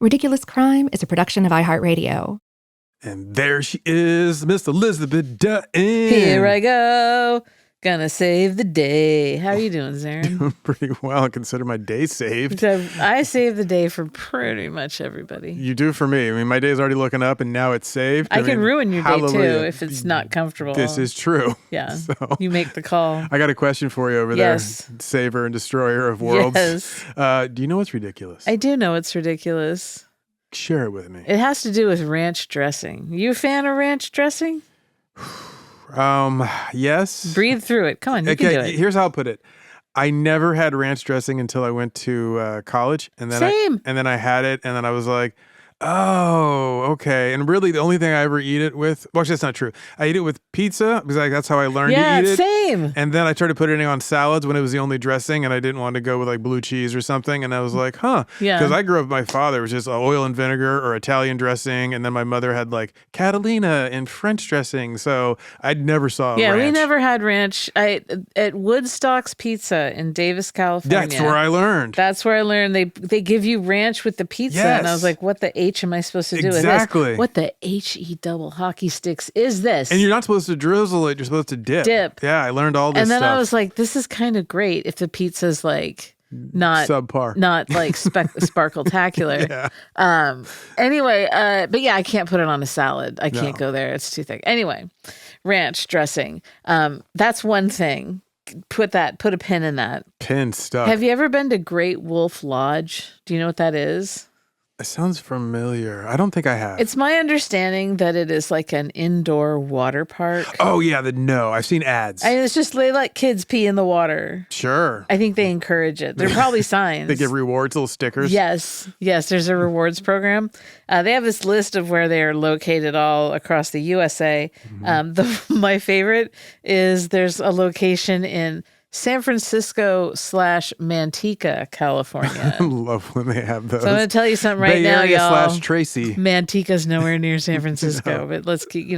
Ridiculous Crime is a production of iHeartRadio. And there she is, Miss Elizabeth Dutton. Here I go. Gonna save the day. How are you doing, Zaron? Doing pretty well. I consider my day saved. I save the day for pretty much everybody. You do for me. I mean, my day's already looking up and now it's saved. I can ruin your hallelujah. day too if it's not comfortable. This is true. Yeah. So, you make the call. I got a question for you over there. Saver and destroyer of worlds. Yes. Do you know what's ridiculous? I do know it's ridiculous. Share it with me. It has to do with ranch dressing. You a fan of ranch dressing? Yes. Breathe through it. Come on, you can do it. Here's how I'll put it. I never had ranch dressing until I went to college, and then Same. and then I had it, and then I was like, oh, okay. And really, the only thing I ever eat it with, well, actually, that's not true. I eat it with pizza because that's how I learned to eat it. Same. And then I started putting it on salads when it was the only dressing, and I didn't want to go with like blue cheese or something. And I was like, huh. Yeah. Because I grew up with my father, it was just oil and vinegar or Italian dressing. And then my mother had like Catalina and French dressing. So I never saw ranch. Yeah, we never had ranch. At Woodstock's Pizza in Davis, California. That's where I learned. That's where I learned. They give you ranch with the pizza. Yes. And I was like, what the H am I supposed to do Exactly. with this? What the H-E double hockey sticks is this? And you're not supposed to drizzle it. You're supposed to dip. Yeah, I learned all this stuff. And then stuff. I was like, this is kind of great if the pizza's like not subpar, not like sparkle-tacular. Yeah. Anyway, but yeah, I can't put it on a salad. I can't go there. It's too thick. Anyway, ranch dressing. That's one thing. Put a pin in that. Pin stuck. Have you ever been to Great Wolf Lodge? Do you know what that is? It sounds familiar. I don't think I have. It's my understanding that it is like an indoor water park. Oh, yeah. I've seen ads. It's just they let kids pee in the water. Sure. I think they encourage it. There are probably signs. They give rewards, little stickers. Yes. There's a rewards program. They have this list of where they are located all across the USA. Mm-hmm. My favorite is there's a location in San Francisco / Manteca, California. I love when they have those. So I'm going to tell you something right Bay now, Area y'all. / Tracy. Manteca's nowhere near San Francisco, but let's keep,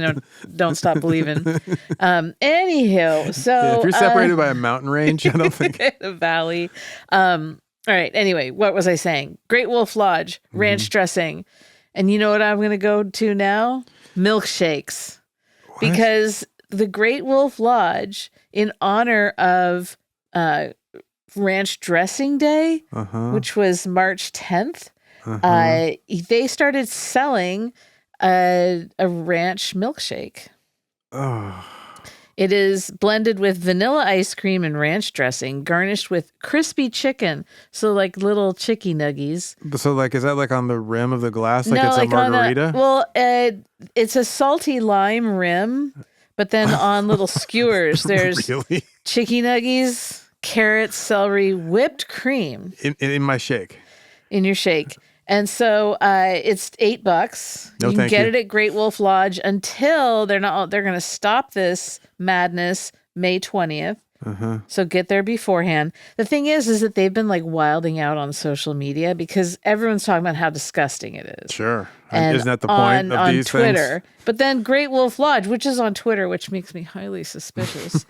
don't stop believing. Anywho, so if you're separated by a mountain range, I don't think a valley. All right. Anyway, what was I saying? Great Wolf Lodge, ranch dressing, and you know what I'm going to go to now? Milkshakes, because the Great Wolf Lodge, in honor of Ranch Dressing Day, which was March 10th, they started selling a ranch milkshake. Oh. It is blended with vanilla ice cream and ranch dressing, garnished with crispy chicken, so like little chicky nuggies. So like, is that like on the rim of the glass, like no, it's like a margarita? It's a salty lime rim. But then on little skewers, there's really? chicky nuggies, carrots, celery, whipped cream. In my shake. In your shake. And so it's $8. No, you can get it at Great Wolf Lodge until they're going to stop this madness May 20th. So get there beforehand. The thing is that they've been like wilding out on social media because everyone's talking about how disgusting it is. Sure. And isn't that the point of on these Twitter? things? But then Great Wolf Lodge, which is on Twitter, which makes me highly suspicious.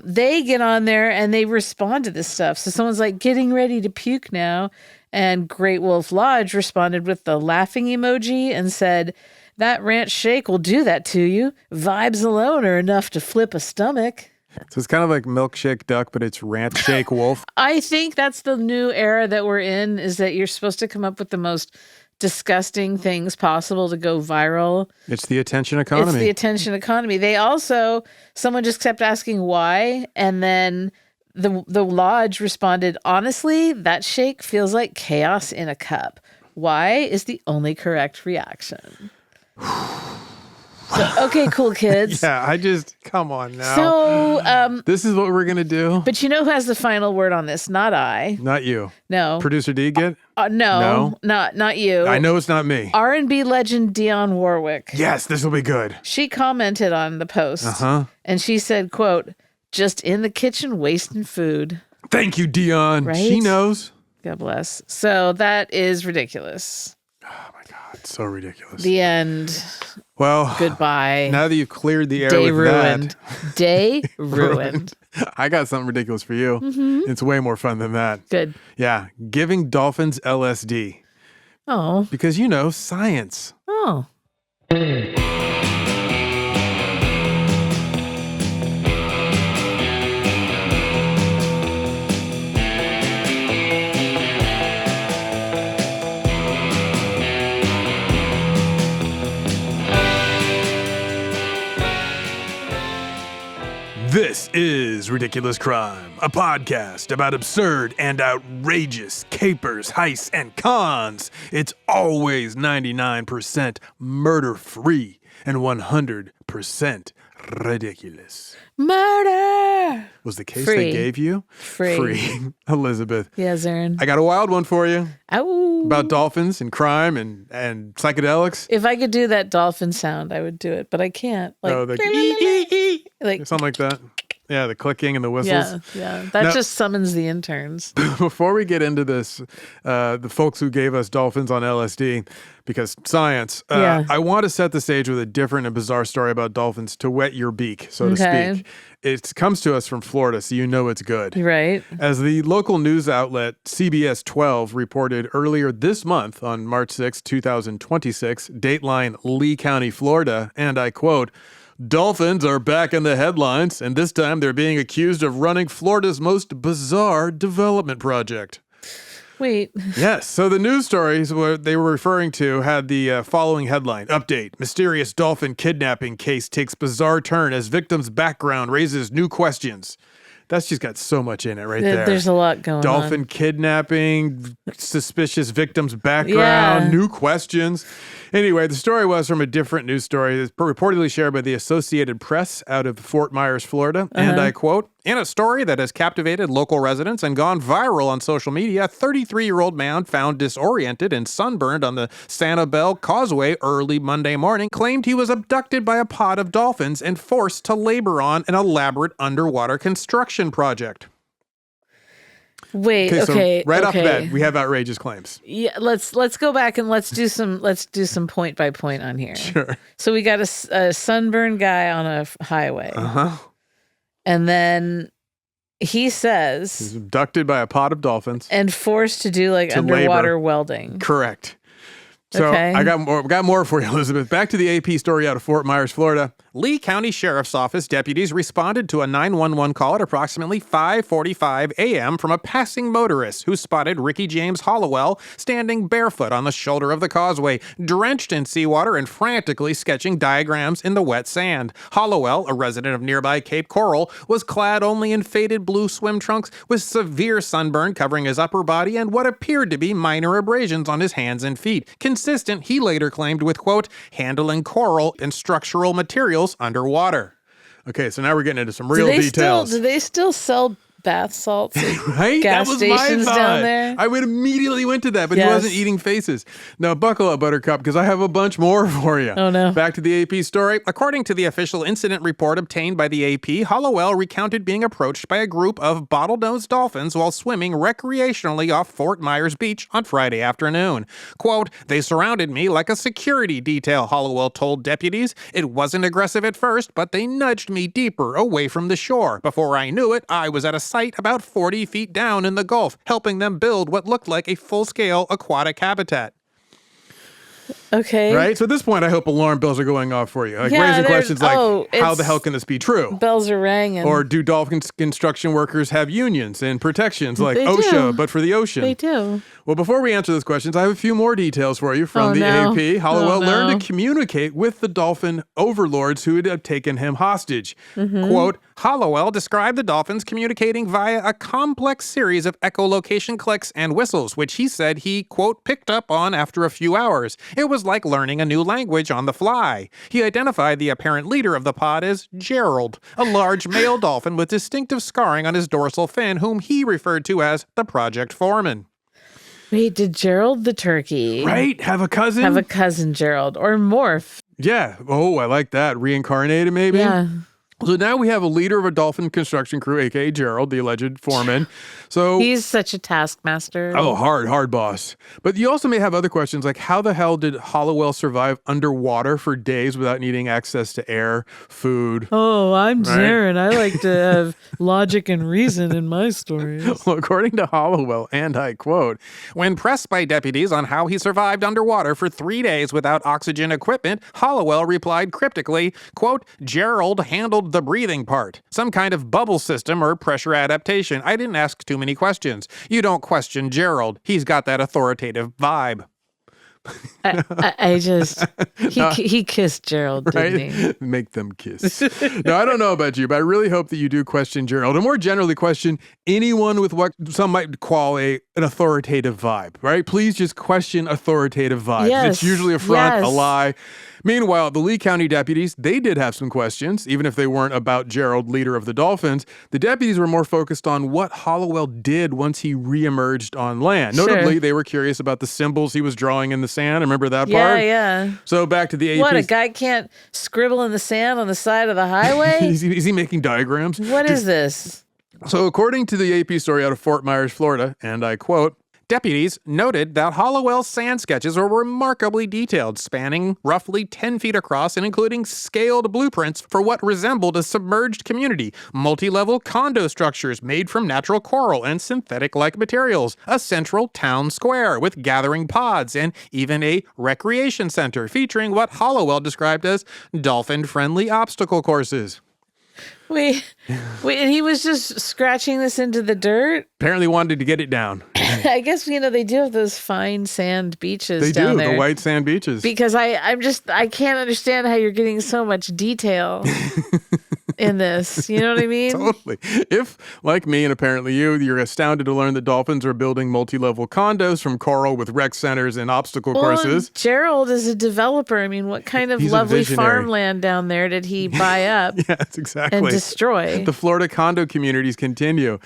They get on there and they respond to this stuff. So someone's like getting ready to puke now. And Great Wolf Lodge responded with the laughing emoji and said, "That ranch shake will do that to you. Vibes alone are enough to flip a stomach." So it's kind of like milkshake duck, but it's ranch shake wolf. I think that's the new era that we're in, is that you're supposed to come up with the most disgusting things possible to go viral. It's the attention economy. They also, someone just kept asking why, and then the lodge responded, "Honestly, that shake feels like chaos in a cup. Why is the only correct reaction." So, okay, cool kids. Yeah, come on now. So, this is what we're going to do. But you know who has the final word on this? Not I. Not you. No. Producer D get? No. Not you. I know it's not me. R&B legend Dionne Warwick. Yes, this will be good. She commented on the post. And she said, quote, "Just in the kitchen wasting food." Thank you, Dionne. Right? She knows. God bless. So that is ridiculous. Oh my God, so ridiculous. The end. Well, goodbye. Now that you've cleared the air Day with ruined. that. Day ruined. I got something ridiculous for you. It's way more fun than that. Good. Yeah. Giving dolphins LSD. Oh. Because, science. Oh. This is Ridiculous Crime, a podcast about absurd and outrageous capers, heists, and cons. It's always 99% murder-free and 100% ridiculous. Murder! Was the case Free. they gave you? Free. Elizabeth. Yeah, Zaron. I got a wild one for you. Ow. About dolphins and crime and psychedelics. If I could do that dolphin sound, I would do it, but I can't. Like, like Something like that. Yeah, the clicking and the whistles. yeah. That Now- just summons the interns. Before we get into this, the folks who gave us dolphins on LSD, because science, Yeah. I want to set the stage with a different and bizarre story about dolphins to wet your beak, so to Okay. speak. It comes to us from Florida, so you know it's good. Right? As the local news outlet CBS 12 reported earlier this month on March 6, 2026, Dateline Lee County, Florida, and I quote, "Dolphins are back in the headlines, and this time they're being accused of running Florida's most bizarre development project." Wait. Yes, so the news stories they were referring to had the following headline. Update: Mysterious dolphin kidnapping case takes bizarre turn as victim's background raises new questions. That's just got so much in it right there. There's a lot going Dolphin on. kidnapping, suspicious victim's background, Yeah. new questions. Anyway, the story was from a different news story that's reportedly shared by the Associated Press out of Fort Myers, Florida. And I quote, "In a story that has captivated local residents and gone viral on social media, a 33-year-old man found disoriented and sunburned on the Sanibel Causeway early Monday morning claimed he was abducted by a pod of dolphins and forced to labor on an elaborate underwater construction project." Wait. So Okay. right off the okay. bat, we have outrageous claims. Yeah. Let's go back and let's do some point by point on here. Sure. So we got a sunburned guy on a highway, and then he He's says, abducted by a pod of dolphins. and forced to do like To underwater labor. welding. Correct. So Okay. I got more for you, Elizabeth. Back to the AP story out of Fort Myers, Florida. Lee County Sheriff's Office deputies responded to a 911 call at approximately 5:45 a.m. from a passing motorist who spotted Ricky James Hollowell standing barefoot on the shoulder of the causeway, drenched in seawater and frantically sketching diagrams in the wet sand. Hollowell, a resident of nearby Cape Coral, was clad only in faded blue swim trunks with severe sunburn covering his upper body and what appeared to be minor abrasions on his hands and feet. Consistent, he later claimed, with, quote, handling coral and structural materials underwater. Okay, so now we're getting into some real details. Do they still sell bath salts at Right? gas That was my stations thought. down there? I would immediately went to that, but he Yes. wasn't eating faces. Now, buckle up, Buttercup, because I have a bunch more for you. Oh, no. Back to the AP story. According to the official incident report obtained by the AP, Hollowell recounted being approached by a group of bottlenose dolphins while swimming recreationally off Fort Myers Beach on Friday afternoon. Quote, "They surrounded me like a security detail," Hollowell told deputies. "It wasn't aggressive at first, but they nudged me deeper away from the shore. Before I knew it, I was at a site about 40 feet down in the Gulf, helping them build what looked like a full-scale aquatic habitat." Okay. Right? So at this point, I hope alarm bells are going off for you. Like Yeah, raising there's- questions like, how it's- the hell can this be true? Bells are ringing. Or do dolphin construction workers have unions and protections like They OSHA, do. but for the ocean? They do. Well, before we answer those questions, I have a few more details for you from Oh, the no. AP. Hollowell Oh, learned no. to communicate with the dolphin overlords who had taken him hostage. Mm-hmm. Quote, Hollowell described the dolphins communicating via a complex series of echolocation clicks and whistles, which he said he, quote, picked up on after a few hours. It was like learning a new language on the fly. He identified the apparent leader of the pod as Gerald, a large male dolphin with distinctive scarring on his dorsal fin, whom he referred to as the project foreman. Wait, did Gerald the turkey Right? Have a cousin? have a cousin Gerald or morph? Yeah. Oh, I like that. Reincarnated, maybe? Yeah. So now we have a leader of a dolphin construction crew, a.k.a. Gerald, the alleged foreman. So He's such a taskmaster. Oh, hard boss. But you also may have other questions like how the hell did Hollowell survive underwater for days without needing access to air, food? Oh, I'm Zaron. I like to have logic and reason in my stories. Well, according to Hollowell, and I quote, when pressed by deputies on how he survived underwater for 3 days without oxygen equipment, Hollowell replied cryptically, quote, Gerald handled the breathing part, some kind of bubble system or pressure adaptation. I didn't ask too many questions. You don't question Gerald. He's got that authoritative vibe. He kissed Gerald, didn't he? Make them kiss. No, I don't know about you, but I really hope that you do question Gerald, and more generally question anyone with what some might call an authoritative vibe, right? Please just question authoritative vibes. Yes. It's usually a front, a lie. Meanwhile, the Lee County deputies, they did have some questions, even if they weren't about Gerald, leader of the Dolphins. The deputies were more focused on what Hollowell did once he reemerged on land. Notably, they were curious about the symbols he was drawing in the sand. Remember that part? Yeah. So back to the AP. What, a guy can't scribble in the sand on the side of the highway? Is he making diagrams? What is this? So according to the AP story out of Fort Myers, Florida, and I quote, deputies noted that Hollowell's sand sketches were remarkably detailed, spanning roughly 10 feet across and including scaled blueprints for what resembled a submerged community, multi-level condo structures made from natural coral and synthetic-like materials, a central town square with gathering pods, and even a recreation center featuring what Hollowell described as dolphin-friendly obstacle courses. Wait, and he was just scratching this into the dirt? Apparently wanted to get it down. I guess, they do have those fine sand beaches down there. They do, the white sand beaches. Because I can't understand how you're getting so much detail in this. You know what I mean? Totally. If, like me and apparently you're astounded to learn that dolphins are building multi-level condos from coral with rec centers and obstacle courses. Gerald is a developer. What kind of lovely farmland down there did he buy up? Yes, exactly. And destroy? The Florida condo communities continue.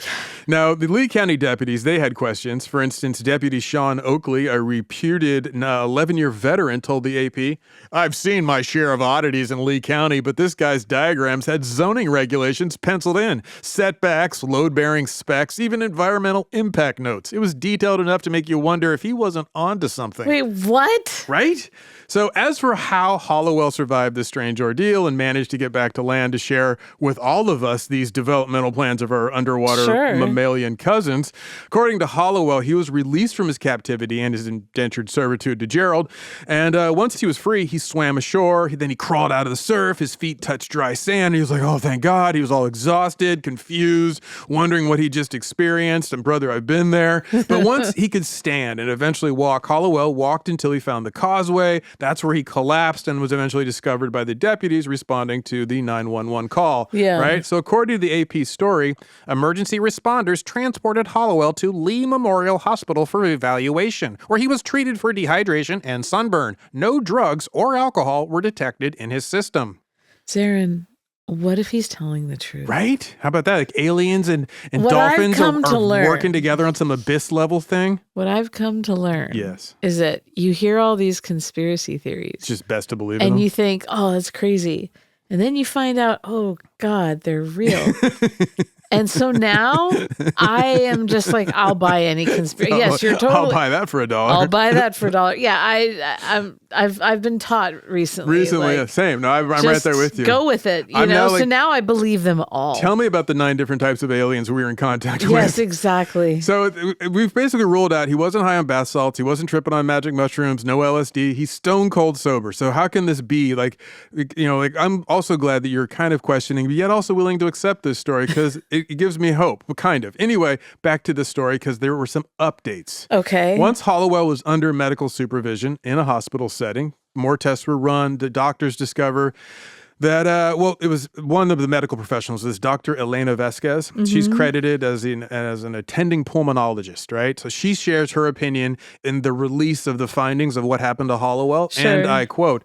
Now, the Lee County deputies, they had questions. For instance, Deputy Sean Oakley, a reputed 11-year veteran, told the AP, I've seen my share of oddities in Lee County, but this guy's diagrams had zoning regulations penciled in, setbacks, load-bearing specs, even environmental impact notes. It was detailed enough to make you wonder if he wasn't onto something. Wait, what? Right? So as for how Hollowell survived this strange ordeal and managed to get back to land to share with all of us these developmental plans of our underwater mammalian cousins, according to Hollowell, he was released from his captivity and his indentured servitude to Gerald. And once he was free, he swam ashore. Then he crawled out of the surf. His feet touched dry sand. He was like, oh, thank God. He was all exhausted, confused, wondering what he just experienced. And brother, I've been there. But once he could stand and eventually walk, Hollowell walked until he found the causeway. That's where he collapsed and was eventually discovered by the deputies responding to the 911 call. Yeah. Right? So according to the AP story, emergency responders transported Hollowell to Lee Memorial Hospital for evaluation, where he was treated for dehydration and sunburn. No drugs or alcohol were detected in his system. Zaron, what if he's telling the truth? Right? How about that? Like aliens and dolphins are working together on some abyss level thing? What I've come to learn is that you hear all these conspiracy theories. It's just best to believe in them. And you think, oh, that's crazy. And then you find out, oh, God, they're real. And so now I am just like, I'll buy any conspiracy. Yes, you're totally. I'll buy that for $1. I'll buy that for $1. Yeah, I've been taught recently. Yeah, same. No, I'm right there with you. Go with it. You know. So now I believe them all. Tell me about the 9 different types of aliens we were in contact with. Yes, exactly. So we've basically ruled out he wasn't high on bath salts. He wasn't tripping on magic mushrooms. No LSD. He's stone cold sober. So how can this be? I'm also glad that you're kind of questioning, but yet also willing to accept this story because it gives me hope, kind of. Anyway, back to the story because there were some updates. Okay. Once Hollowell was under medical supervision in a hospital setting, more tests were run. The doctors discover that, it was one of the medical professionals, this Dr. Elena Vasquez. Mm-hmm. She's credited as an attending pulmonologist, right? So she shares her opinion in the release of the findings of what happened to Hollowell. Sure. And I quote,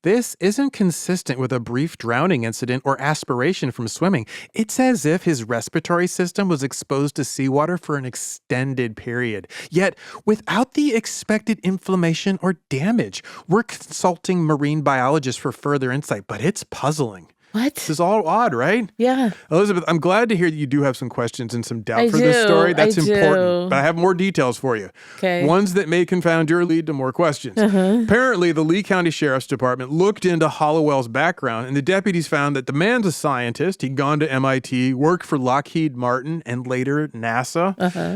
"This isn't consistent with a brief drowning incident or aspiration from swimming. It's as if his respiratory system was exposed to seawater for an extended period, yet without the expected inflammation or damage. We're consulting marine biologists for further insight, but it's puzzling." What? This is all odd, right? Yeah. Elizabeth, I'm glad to hear that you do have some questions and some doubt I for this do. story. That's I do. important. But I have more details for you. Okay. Ones that may confound your lead to more questions. Apparently, the Lee County Sheriff's Department looked into Hollowell's background, and the deputies found that the man's a scientist. He'd gone to MIT, worked for Lockheed Martin, and later NASA.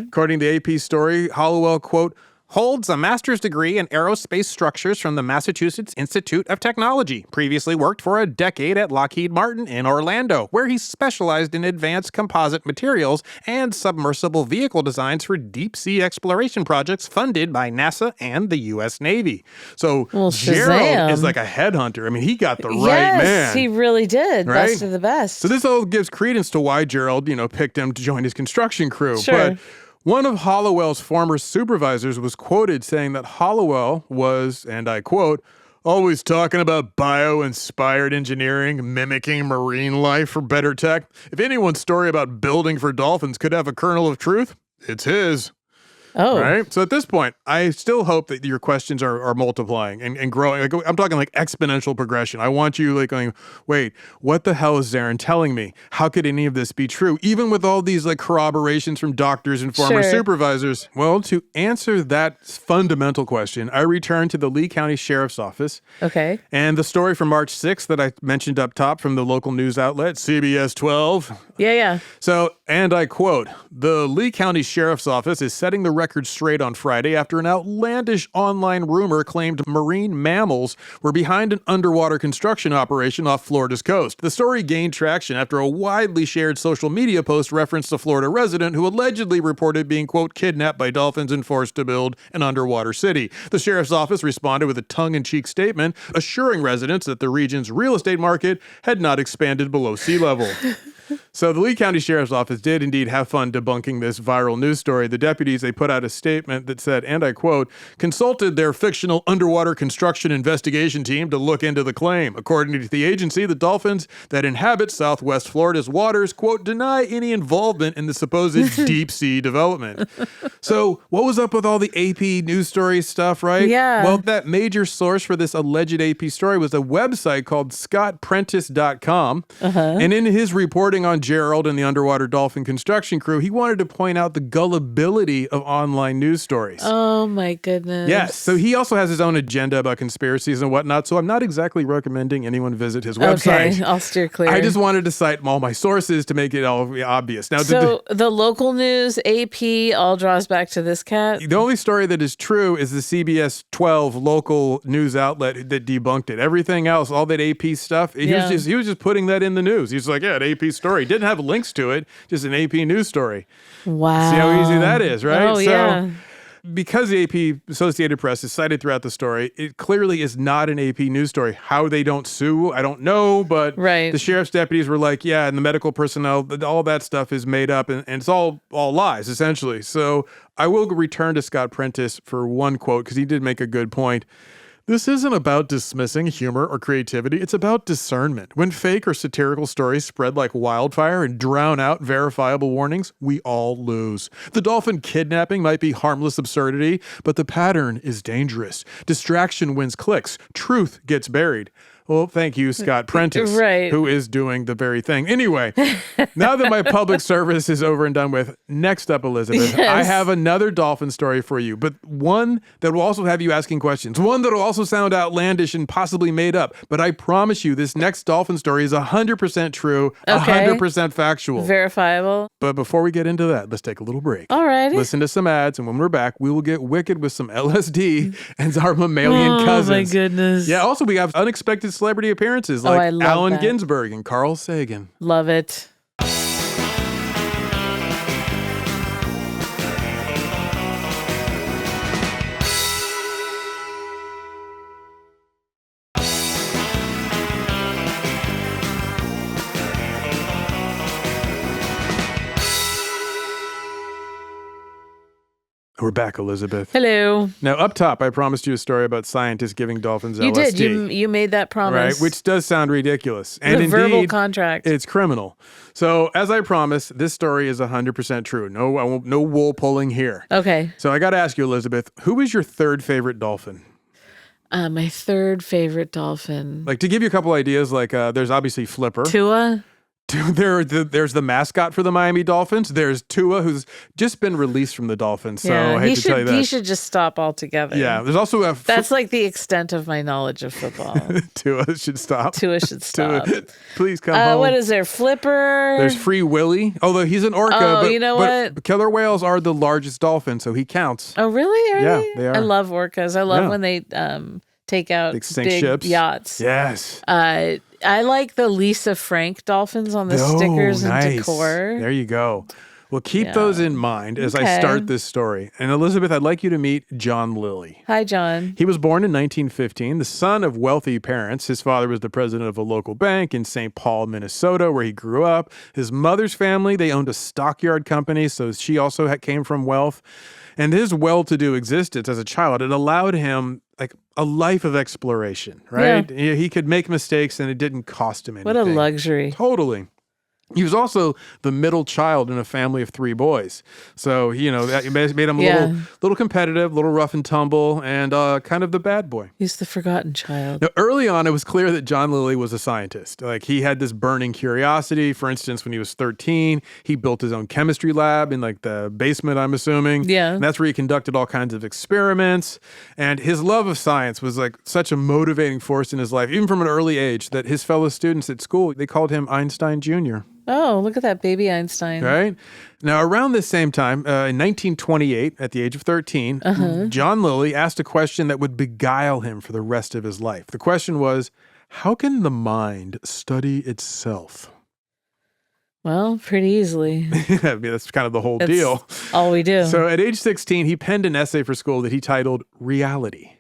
According to the AP story, Hollowell, quote, holds a master's degree in aerospace structures from the Massachusetts Institute of Technology. Previously worked for a decade at Lockheed Martin in Orlando, where he specialized in advanced composite materials and submersible vehicle designs for deep-sea exploration projects funded by NASA and the U.S. Navy. So Gerald is like a headhunter. I mean, he got the right man. Yes, he really did. Right? Best of the best. So this all gives credence to why Gerald, picked him to join his construction crew. Sure. But one of Hollowell's former supervisors was quoted saying that Hollowell was, and I quote, always talking about bio-inspired engineering, mimicking marine life for better tech. If anyone's story about building for dolphins could have a kernel of truth, it's his. Oh. Right? So at this point, I still hope that your questions are multiplying and growing. Like, I'm talking like exponential progression. I want you like going, wait, what the hell is Zaron telling me? How could any of this be true? Even with all these like corroborations from doctors and former supervisors. Well, to answer that fundamental question, I return to the Lee County Sheriff's Office. Okay. And the story from March 6th that I mentioned up top from the local news outlet, CBS 12. Yeah. So, and I quote, the Lee County Sheriff's Office is setting the record straight on Friday after an outlandish online rumor claimed marine mammals were behind an underwater construction operation off Florida's coast. The story gained traction after a widely shared social media post referenced a Florida resident who allegedly reported being, quote, kidnapped by dolphins and forced to build an underwater city. The sheriff's office responded with a tongue-in-cheek statement assuring residents that the region's real estate market had not expanded below sea level. So the Lee County Sheriff's Office did indeed have fun debunking this viral news story. The deputies, they put out a statement that said, and I quote, consulted their fictional underwater construction investigation team to look into the claim. According to the agency, the dolphins that inhabit Southwest Florida's waters, quote, deny any involvement in the supposed deep sea development. So what was up with all the AP news story stuff, right? Yeah. Well, that major source for this alleged AP story was a website called scottprentice.com. And in his reporting on Gerald and the underwater dolphin construction crew, he wanted to point out the gullibility of online news stories. Oh my goodness. Yes. So he also has his own agenda about conspiracies and whatnot. So I'm not exactly recommending anyone visit his website. Okay, I'll steer clear. I just wanted to cite all my sources to make it all obvious. Now, so the local news, AP, all draws back to this cat? the only story that is true is the CBS 12 local news outlet that debunked it. Everything else, all that AP stuff, he was just putting that in the news. He's like, yeah, an AP story. Didn't have links to it, just an AP news story. Wow. See how easy that is, right? Oh, yeah. Because the AP Associated Press is cited throughout the story, it clearly is not an AP news story. How they don't sue, I don't know, but the sheriff's deputies were like, yeah, and the medical personnel, all that stuff is made up, and it's all lies, essentially. So I will return to Scott Prentice for one quote, because he did make a good point. This isn't about dismissing humor or creativity. It's about discernment. When fake or satirical stories spread like wildfire and drown out verifiable warnings, we all lose. The dolphin kidnapping might be harmless absurdity, but the pattern is dangerous. Distraction wins clicks. Truth gets buried. Well, thank you, Scott Prentice, who is doing the very thing. Anyway, now that my public service is over and done with, next up, Elizabeth, I have another dolphin story for you, but one that will also have you asking questions, one that will also sound outlandish and possibly made up. But I promise you, this next dolphin story is 100% true, 100% factual. Verifiable. But before we get into that, let's take a little break. All right. Listen to some ads, and when we're back, we will get wicked with some LSD and our mammalian cousins. Oh, my goodness. Yeah, also we have unexpected celebrity appearances like Allen Ginsberg and Carl Sagan. Love it. We're back, Elizabeth. Hello. Now, up top, I promised you a story about scientists giving dolphins LSD. You did. You made that promise. Right, which does sound ridiculous. And a indeed, verbal contract. It's criminal. So, as I promised, this story is 100% true. No wool pulling here. Okay. So, I got to ask you, Elizabeth, who is your third favorite dolphin? My third favorite dolphin. Like, to give you a couple ideas, like there's obviously Flipper. Tua? There's the mascot for the Miami Dolphins. There's Tua, who's just been released from the Dolphins. So I hate to tell you that. He should just stop altogether. Yeah, there's also That's like the extent of my knowledge of football. Tua should stop. Tua should stop. Please come home. What is there? Flipper? There's Free Willy, although he's an orca. Oh, you know what? Killer whales are the largest dolphin, so he counts. Oh, really? They are. I love orcas. I love when they take out extinct big ships. Yachts. Yes. I like the Lisa Frank dolphins on the stickers and decor. There you go. Well, keep those in mind as I start this story. And Elizabeth, I'd like you to meet John Lilly. Hi, John. He was born in 1915, the son of wealthy parents. His father was the president of a local bank in St. Paul, Minnesota, where he grew up. His mother's family, they owned a stockyard company, so she also came from wealth. And his well-to-do existence as a child, it allowed him like a life of exploration, right? Yeah. He could make mistakes and it didn't cost him anything. What a luxury. Totally. He was also the middle child in a family of 3 boys. So, that made him a little competitive, a little rough and tumble, and kind of the bad boy. He's the forgotten child. Now, early on, it was clear that John Lilly was a scientist. Like, he had this burning curiosity. For instance, when he was 13, he built his own chemistry lab in, like, the basement, I'm assuming. Yeah. And that's where he conducted all kinds of experiments. And his love of science was, like, such a motivating force in his life, even from an early age, that his fellow students at school, they called him Einstein Jr. Oh, look at that baby Einstein. Right? Now, around this same time, in 1928, at the age of 13, John Lilly asked a question that would beguile him for the rest of his life. The question was, how can the mind study itself? Well, pretty easily. I mean, that's kind of the whole deal. All we do. So at age 16, he penned an essay for school that he titled Reality.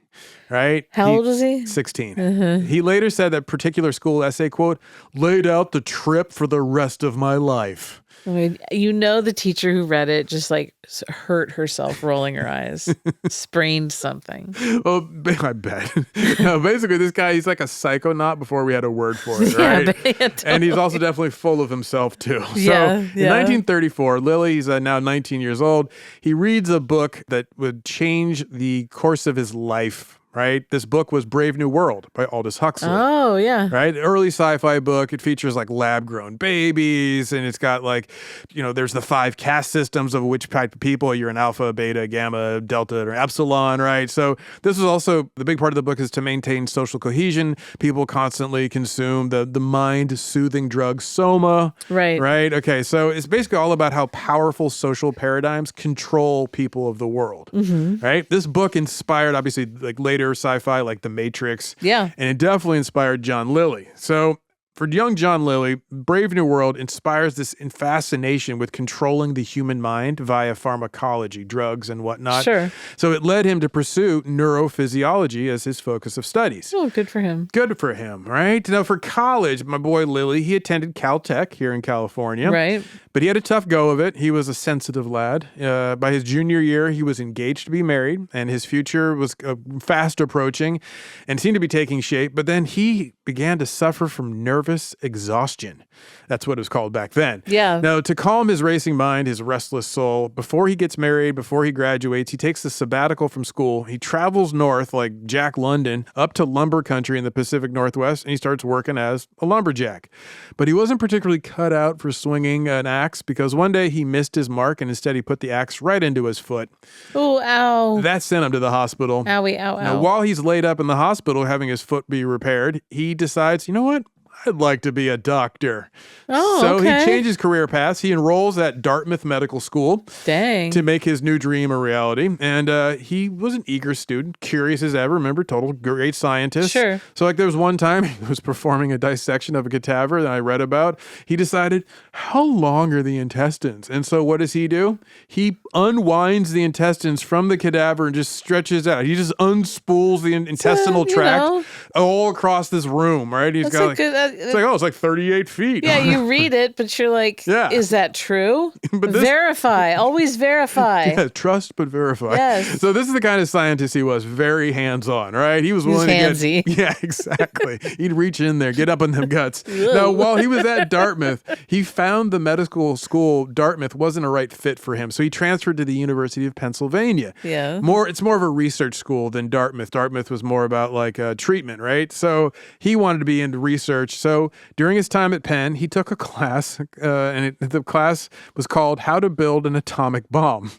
Right? How old was he? 16. He later said that particular school essay, quote, laid out the trip for the rest of my life. I mean, the teacher who read it just like hurt herself rolling her eyes, sprained something. Well, I bet. No, basically, this guy, he's like a psychonaut before we had a word for it, right? Totally. And he's also definitely full of himself, too. So in 1934, Lilly, he's now 19 years old. He reads a book that would change the course of his life. Right? This book was Brave New World by Aldous Huxley. Oh, yeah. Right? Early sci-fi book. It features like lab-grown babies, and it's got like, there's the 5 caste systems of which type of people. You're an alpha, beta, gamma, delta, or epsilon, right? So this is also, the big part of the book is to maintain social cohesion. People constantly consume the mind-soothing drug Soma. Right. Right? Okay, so it's basically all about how powerful social paradigms control people of the world. Right? This book inspired, obviously, like later sci-fi like The Matrix. Yeah. And it definitely inspired John Lilly. So for young John Lilly, Brave New World inspires this fascination with controlling the human mind via pharmacology, drugs, and whatnot. Sure. So it led him to pursue neurophysiology as his focus of studies. Oh, good for him. Good for him, right? Now, for college, my boy Lilly, he attended Caltech here in California. Right. But he had a tough go of it. He was a sensitive lad. By his junior year, he was engaged to be married, and his future was fast approaching and seemed to be taking shape. But then he began to suffer from nervous exhaustion. That's what it was called back then. Yeah. Now, to calm his racing mind, his restless soul, before he gets married, before he graduates, he takes a sabbatical from school. He travels north like Jack London up to lumber country in the Pacific Northwest, and he starts working as a lumberjack. But he wasn't particularly cut out for swinging an axe because one day he missed his mark and instead he put the axe right into his foot. Oh, ow. That sent him to the hospital. Owie, ow, ow. Now, while he's laid up in the hospital having his foot be repaired, he decides, you know what? I'd like to be a doctor. Oh, so okay. he changes career paths. He enrolls at Dartmouth Medical School. Dang. To make his new dream a reality. And he was an eager student, curious as ever. Remember, total great scientist. Sure. So like there was one time he was performing a dissection of a cadaver that I read about. He decided, how long are the intestines? And so what does he do? He unwinds the intestines from the cadaver and just stretches out. He just unspools the intestinal tract all across this room, right? He's got like, It's like, oh, it's like 38 feet. Yeah, you read it, but you're like, is that true? But verify. Always verify. Yeah, trust but verify. Yes. So this is the kind of scientist he was, very hands-on, right? He was willing to handsy. Yeah, exactly. He'd reach in there, get up in them guts. Now, while he was at Dartmouth, he found the medical school, Dartmouth, wasn't a right fit for him. So he transferred to the University of Pennsylvania. Yeah. It's more of a research school than Dartmouth. Dartmouth was more about like treatment, right? So he wanted to be into research. So during his time at Penn, he took a class, the class was called How to Build an Atomic Bomb.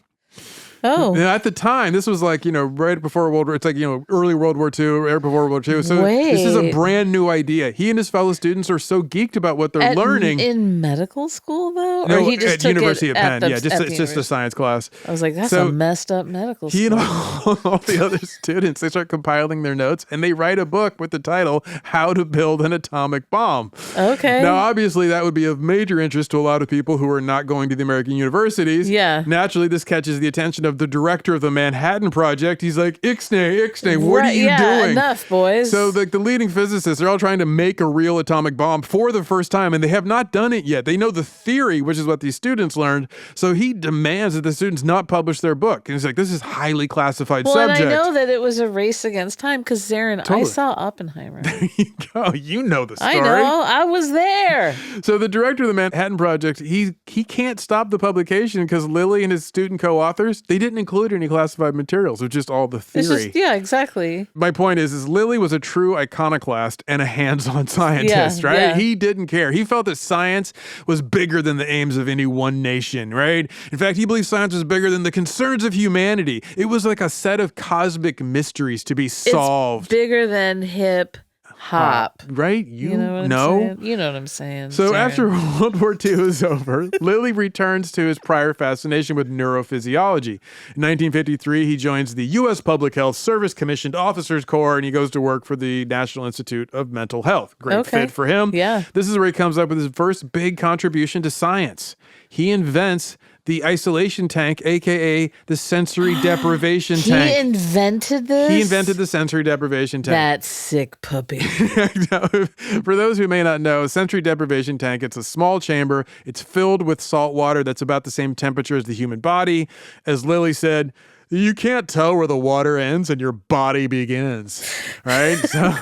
Oh. Now, at the time, this was like, right before World War, it's like, early World War II, right before World War II. So this is a brand new idea. He and his fellow students are so geeked about what they're learning. In medical school, though? No, or he just at took University it of Penn. It's just a science class. I was like, that's a messed up medical school. He and all the other students, they start compiling their notes, and they write a book with the title, How to Build an Atomic Bomb. Okay. Now, obviously, that would be of major interest to a lot of people who are not going to the American universities. Yeah. Naturally, this catches the attention of the director of the Manhattan Project. He's like, Ixnay, what are you doing? Enough, boys. So the leading physicists, they're all trying to make a real atomic bomb for the first time, and they have not done it yet. They know the theory, which is what these students learned. So he demands that the students not publish their book. And he's like, this is highly classified subject. And I know that it was a race against time because, Zaron, Totally. I saw Oppenheimer. There you go. You know the story. I know. I was there. So the director of the Manhattan Project, he can't stop the publication because Lilly and his student co-authors, they didn't include any classified materials. It's just all the theory. Yeah, exactly. My point is Lilly was a true iconoclast and a hands-on scientist, right? Yeah. He didn't care. He felt that science was bigger than the aims of any one nation, right? In fact, he believed science was bigger than the concerns of humanity. It was like a set of cosmic mysteries to be solved. It's bigger than hip hop. Right? You know what I'm saying? You know what I'm saying. So Zaron. after World War II is over, Lilly returns to his prior fascination with neurophysiology. In 1953, he joins the U.S. Public Health Service Commissioned Officers Corps, and he goes to work for the National Institute of Mental Health. Great fit for him. Yeah. This is where he comes up with his first big contribution to science. He invents the isolation tank, a.k.a. the sensory deprivation tank. He invented this? He invented the sensory deprivation tank. That sick puppy. For those who may not know, a sensory deprivation tank, it's a small chamber. It's filled with salt water that's about the same temperature as the human body. As Lilly said, you can't tell where the water ends and your body begins, right? So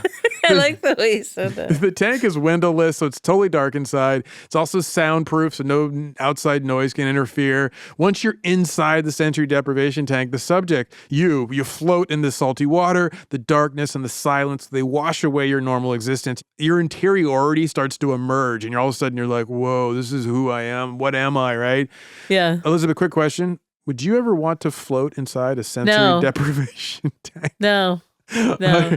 I like the way you said that. the tank is windowless, so it's totally dark inside. It's also soundproof, so no outside noise can interfere. Once you're inside the sensory deprivation tank, the subject, you float in the salty water. The darkness and the silence, they wash away your normal existence. Your interiority starts to emerge, and all of a sudden you're like, whoa, this is who I am. What am I, right? Yeah. Elizabeth, quick question. Would you ever want to float inside a sensory deprivation tank? No. In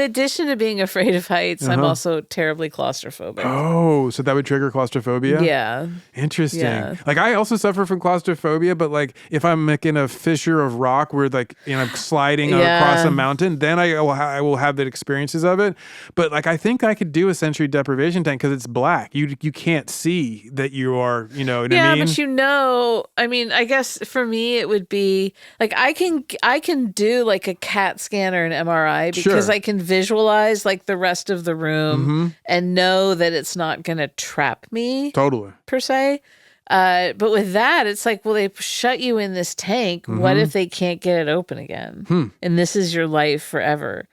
addition to being afraid of heights, I'm also terribly claustrophobic. Oh, so that would trigger claustrophobia? Yeah. Interesting. Yeah. Like I also suffer from claustrophobia, but like if I'm like in a fissure of rock where like, I'm sliding across a mountain, then I will have the experiences of it. But like I think I could do a sensory deprivation tank because it's black. You can't see that you are, you know what I mean? Yeah, but I guess for me it would be like I can do like a CAT scan or an MRI because I can visualize like the rest of the room and know that it's not going to trap me. Totally. Per se. But with that, it's like, well, they shut you in this tank. What if they can't get it open again? And this is your life forever.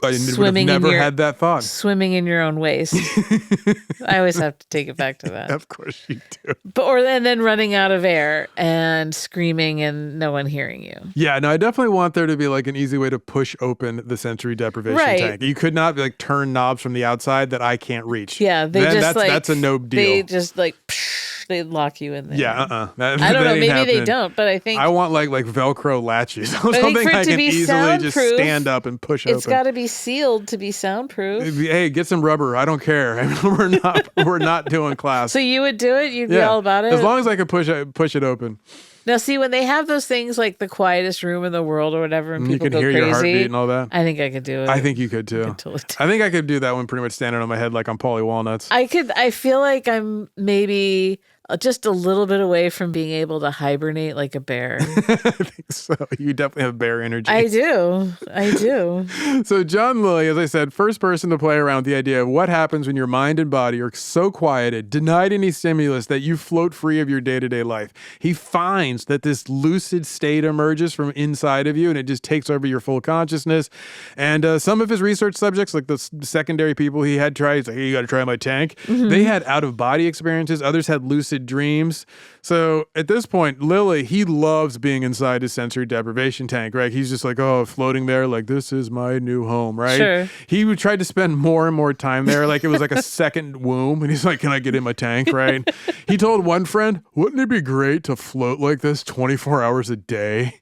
I would have never had that thought. Swimming in your own waste. I always have to take it back to that. Of course you do. And then running out of air and screaming and no one hearing you. Yeah, no, I definitely want there to be like an easy way to push open the sensory deprivation tank. You could not like turn knobs from the outside that I can't reach. Yeah, that's a no deal. They just like they lock you in there. Yeah, I don't know. Maybe they don't, but I think I want like Velcro latches. Something I can easily just stand up and push open. It's got to be sealed to be soundproof. Hey, get some rubber. I don't care. We're not doing class. So you would do it? You'd be all about it? As long as I could push it open. Now, see, when they have those things like the quietest room in the world or whatever, and people you can hear crazy, your heartbeat and all that. I think I could do it. I think you could too. I think I could do that one pretty much standing on my head like I'm Pauly Walnuts. I feel like I'm maybe just a little bit away from being able to hibernate like a bear. I think so. You definitely have bear energy. I do. So John Lilly, as I said, first person to play around with the idea of what happens when your mind and body are so quieted, denied any stimulus, that you float free of your day-to-day life. He finds that this lucid state emerges from inside of you, and it just takes over your full consciousness. And some of his research subjects, like the secondary people he had tried, he's like, hey, you got to try my tank. They had out-of-body experiences. Others had lucid dreams. So at this point, Lilly, he loves being inside his sensory deprivation tank, right? He's just like, oh, floating there, like, this is my new home, right? Sure. He would try to spend more and more time there, like it was like a second womb. And he's like, can I get in my tank, right? He told one friend, wouldn't it be great to float like this 24 hours a day?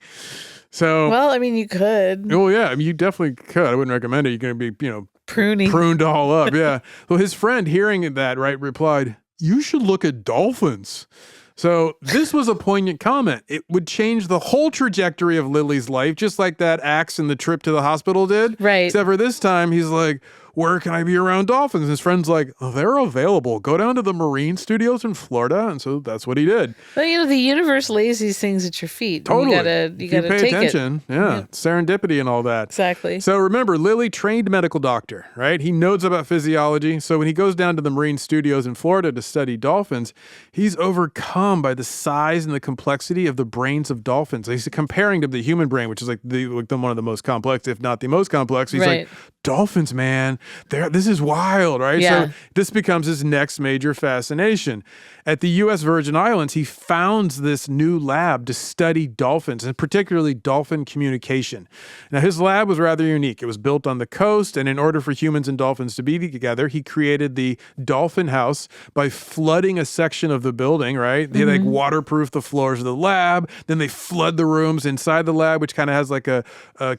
So, Well, I mean, you could. oh yeah, I mean, you definitely could. I wouldn't recommend it. You're going to be, Pruning. pruned all up. Yeah. Well, his friend, hearing that, right, replied, you should look at dolphins. So this was a poignant comment. It would change the whole trajectory of Lilly's life, just like that axe and the trip to the hospital did. Right. Except for this time, he's like, where can I be around dolphins? And his friend's like, oh, they're available. Go down to the marine studios in Florida. And so that's what he did. Well, the universe lays these things at your feet. Totally. You gotta pay take attention. it. Yeah. Serendipity and all that. Exactly. So remember, Lilly, trained medical doctor, right? He knows about physiology. So when he goes down to the marine studios in Florida to study dolphins, he's overcome by the size and the complexity of the brains of dolphins. He's comparing to the human brain, which is like one of the most complex, if not the most complex. He's Right. like, dolphins, man, this is wild, right? Yeah. So this becomes his next major fascination. At the U.S. Virgin Islands, he founds this new lab to study dolphins, and particularly dolphin communication. Now, his lab was rather unique. It was built on the coast, and in order for humans and dolphins to be together, he created the dolphin house by flooding a section of the building, right? They like waterproof the floors of the lab, then they flood the rooms inside the lab, which kind of has like a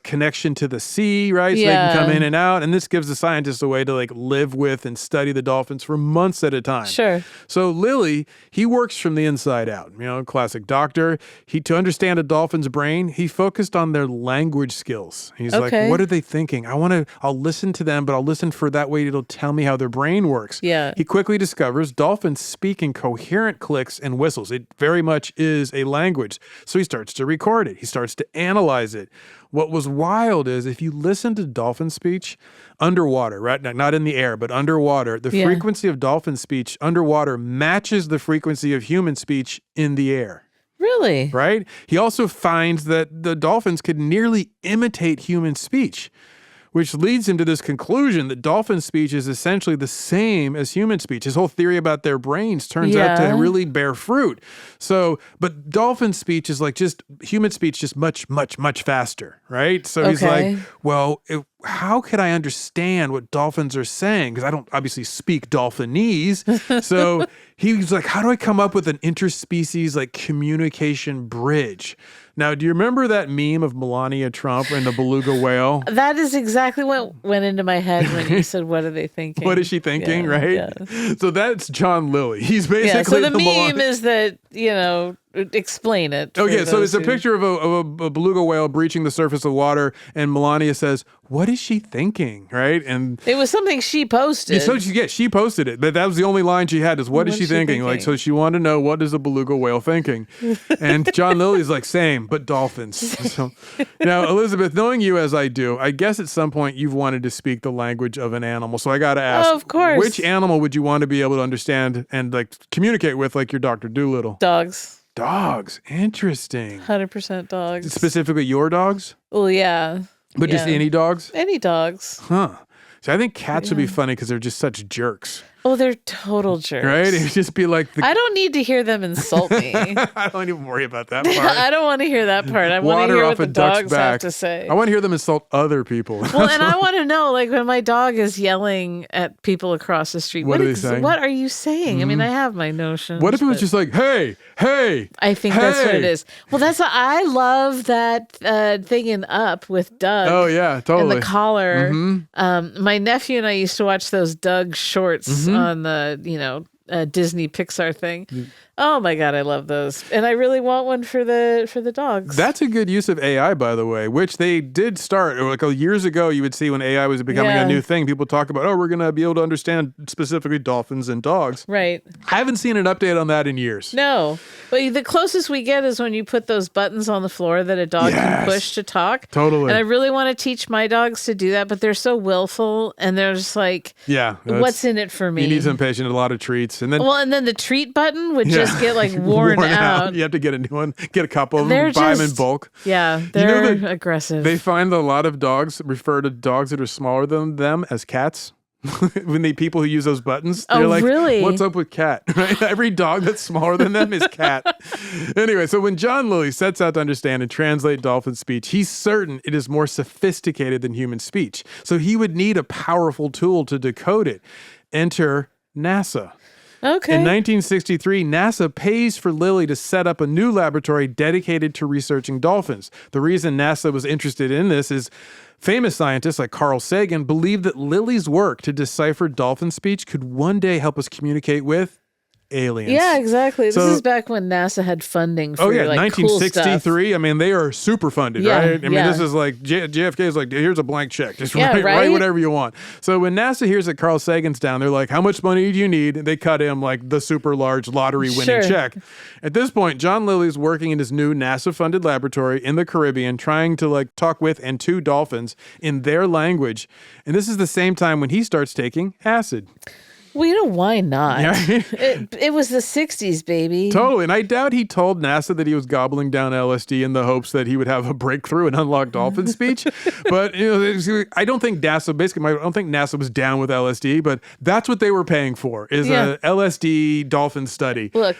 connection to the sea, right? So they can come in and out, and this gives the scientists a way to like live with and study the dolphins for months at a time. Sure. So Lilly, he works from the inside out, classic doctor. To understand a dolphin's brain, he focused on their language skills. He's like, what are they thinking? I'll listen to them, but I'll listen for that way it'll tell me how their brain works. Yeah. He quickly discovers dolphins speak in coherent clicks and whistles. It very much is a language. So he starts to record it. He starts to analyze it. What was wild is if you listen to dolphin speech underwater, right? Not in the air, but underwater, the frequency of dolphin speech underwater matches the frequency of human speech in the air. Really? Right? He also finds that the dolphins could nearly imitate human speech, which leads him to this conclusion that dolphin speech is essentially the same as human speech. His whole theory about their brains turns out to really bear fruit. So, but dolphin speech is like just human speech, just much, much, much faster, right? So he's like, well, how could I understand what dolphins are saying? Because I don't obviously speak dolphinese. So he's like, how do I come up with an interspecies like communication bridge? Now, do you remember that meme of Melania Trump and the beluga whale? That is exactly what went into my head when you said, what are they thinking? What is she thinking, right? Yeah. So that's John Lilly. He's basically so the meme is that, explain it. Oh, yeah. So it's a picture of a beluga whale breaching the surface of water, and Melania says, what is she thinking, right? And it was something she posted. So she posted it, but that was the only line she had is, what is she thinking? Like, so she wanted to know, what is a beluga whale thinking? And John Lilly's like, same, but dolphins. So, now, Elizabeth, knowing you as I do, I guess at some point you've wanted to speak the language of an animal. So I got to ask, of course, which animal would you want to be able to understand and like communicate with, like your Dr. Dolittle? Dogs. Dogs. Interesting. 100% dogs. Specifically your dogs? Well, yeah. But just any dogs? Any dogs. Huh. So I think cats would be funny because they're just such jerks. Oh, they're total jerks. Right? It'd just be like I don't need to hear them insult me. I don't even worry about that part. I don't want to hear that part. I want to hear what the dogs have to say. I want to hear them insult other people. Well, and I want to know, like, when my dog is yelling at people across the street, what are they saying? What are you saying? Mm-hmm. I mean, I have my notions. What if it was just like, hey? I think that's what it is. Well, I love that thing in Up with Doug. Oh, yeah, totally. And the collar. Mm-hmm. My nephew and I used to watch those Doug shorts on the, Disney Pixar thing. Oh my God, I love those. And I really want one for the dogs. That's a good use of AI, by the way, which they did start. Like years ago, you would see when AI was becoming a new thing, people talk about, we're going to be able to understand specifically dolphins and dogs. Right. I haven't seen an update on that in years. No. But the closest we get is when you put those buttons on the floor that a dog can push to talk. Totally. And I really want to teach my dogs to do that, but they're so willful and they're just like, what's in it for me? You need some patience, a lot of treats. And then the treat button would just get like worn out. You have to get a new one, get a couple of them, buy them in bulk. Yeah, they're aggressive. They find a lot of dogs refer to dogs that are smaller than them as cats. When the people who use those buttons, they're like, really? What's up with cat? Right? Every dog that's smaller than them is cat. Anyway, so when John Lilly sets out to understand and translate dolphin speech, he's certain it is more sophisticated than human speech. So he would need a powerful tool to decode it. Enter NASA. Okay. In 1963, NASA pays for Lilly to set up a new laboratory dedicated to researching dolphins. The reason NASA was interested in this is famous scientists like Carl Sagan believed that Lilly's work to decipher dolphin speech could one day help us communicate with aliens. Yeah, exactly. This is back when NASA had funding for 1963. Cool I mean, they are super funded, right? I mean, this is like JFK is like, here's a blank check. Just write whatever you want. So when NASA hears that Carl Sagan's down, they're like, how much money do you need? And they cut him like the super large lottery winning check. At this point, John Lilly's working in his new NASA funded laboratory in the Caribbean, trying to like talk with and to dolphins in their language. And this is the same time when he starts taking acid. Well, why not? Yeah. It was the 60s, baby. Totally. And I doubt he told NASA that he was gobbling down LSD in the hopes that he would have a breakthrough and unlock dolphin speech. But I don't think NASA was down with LSD, but that's what they were paying for, is a LSD dolphin study. Look,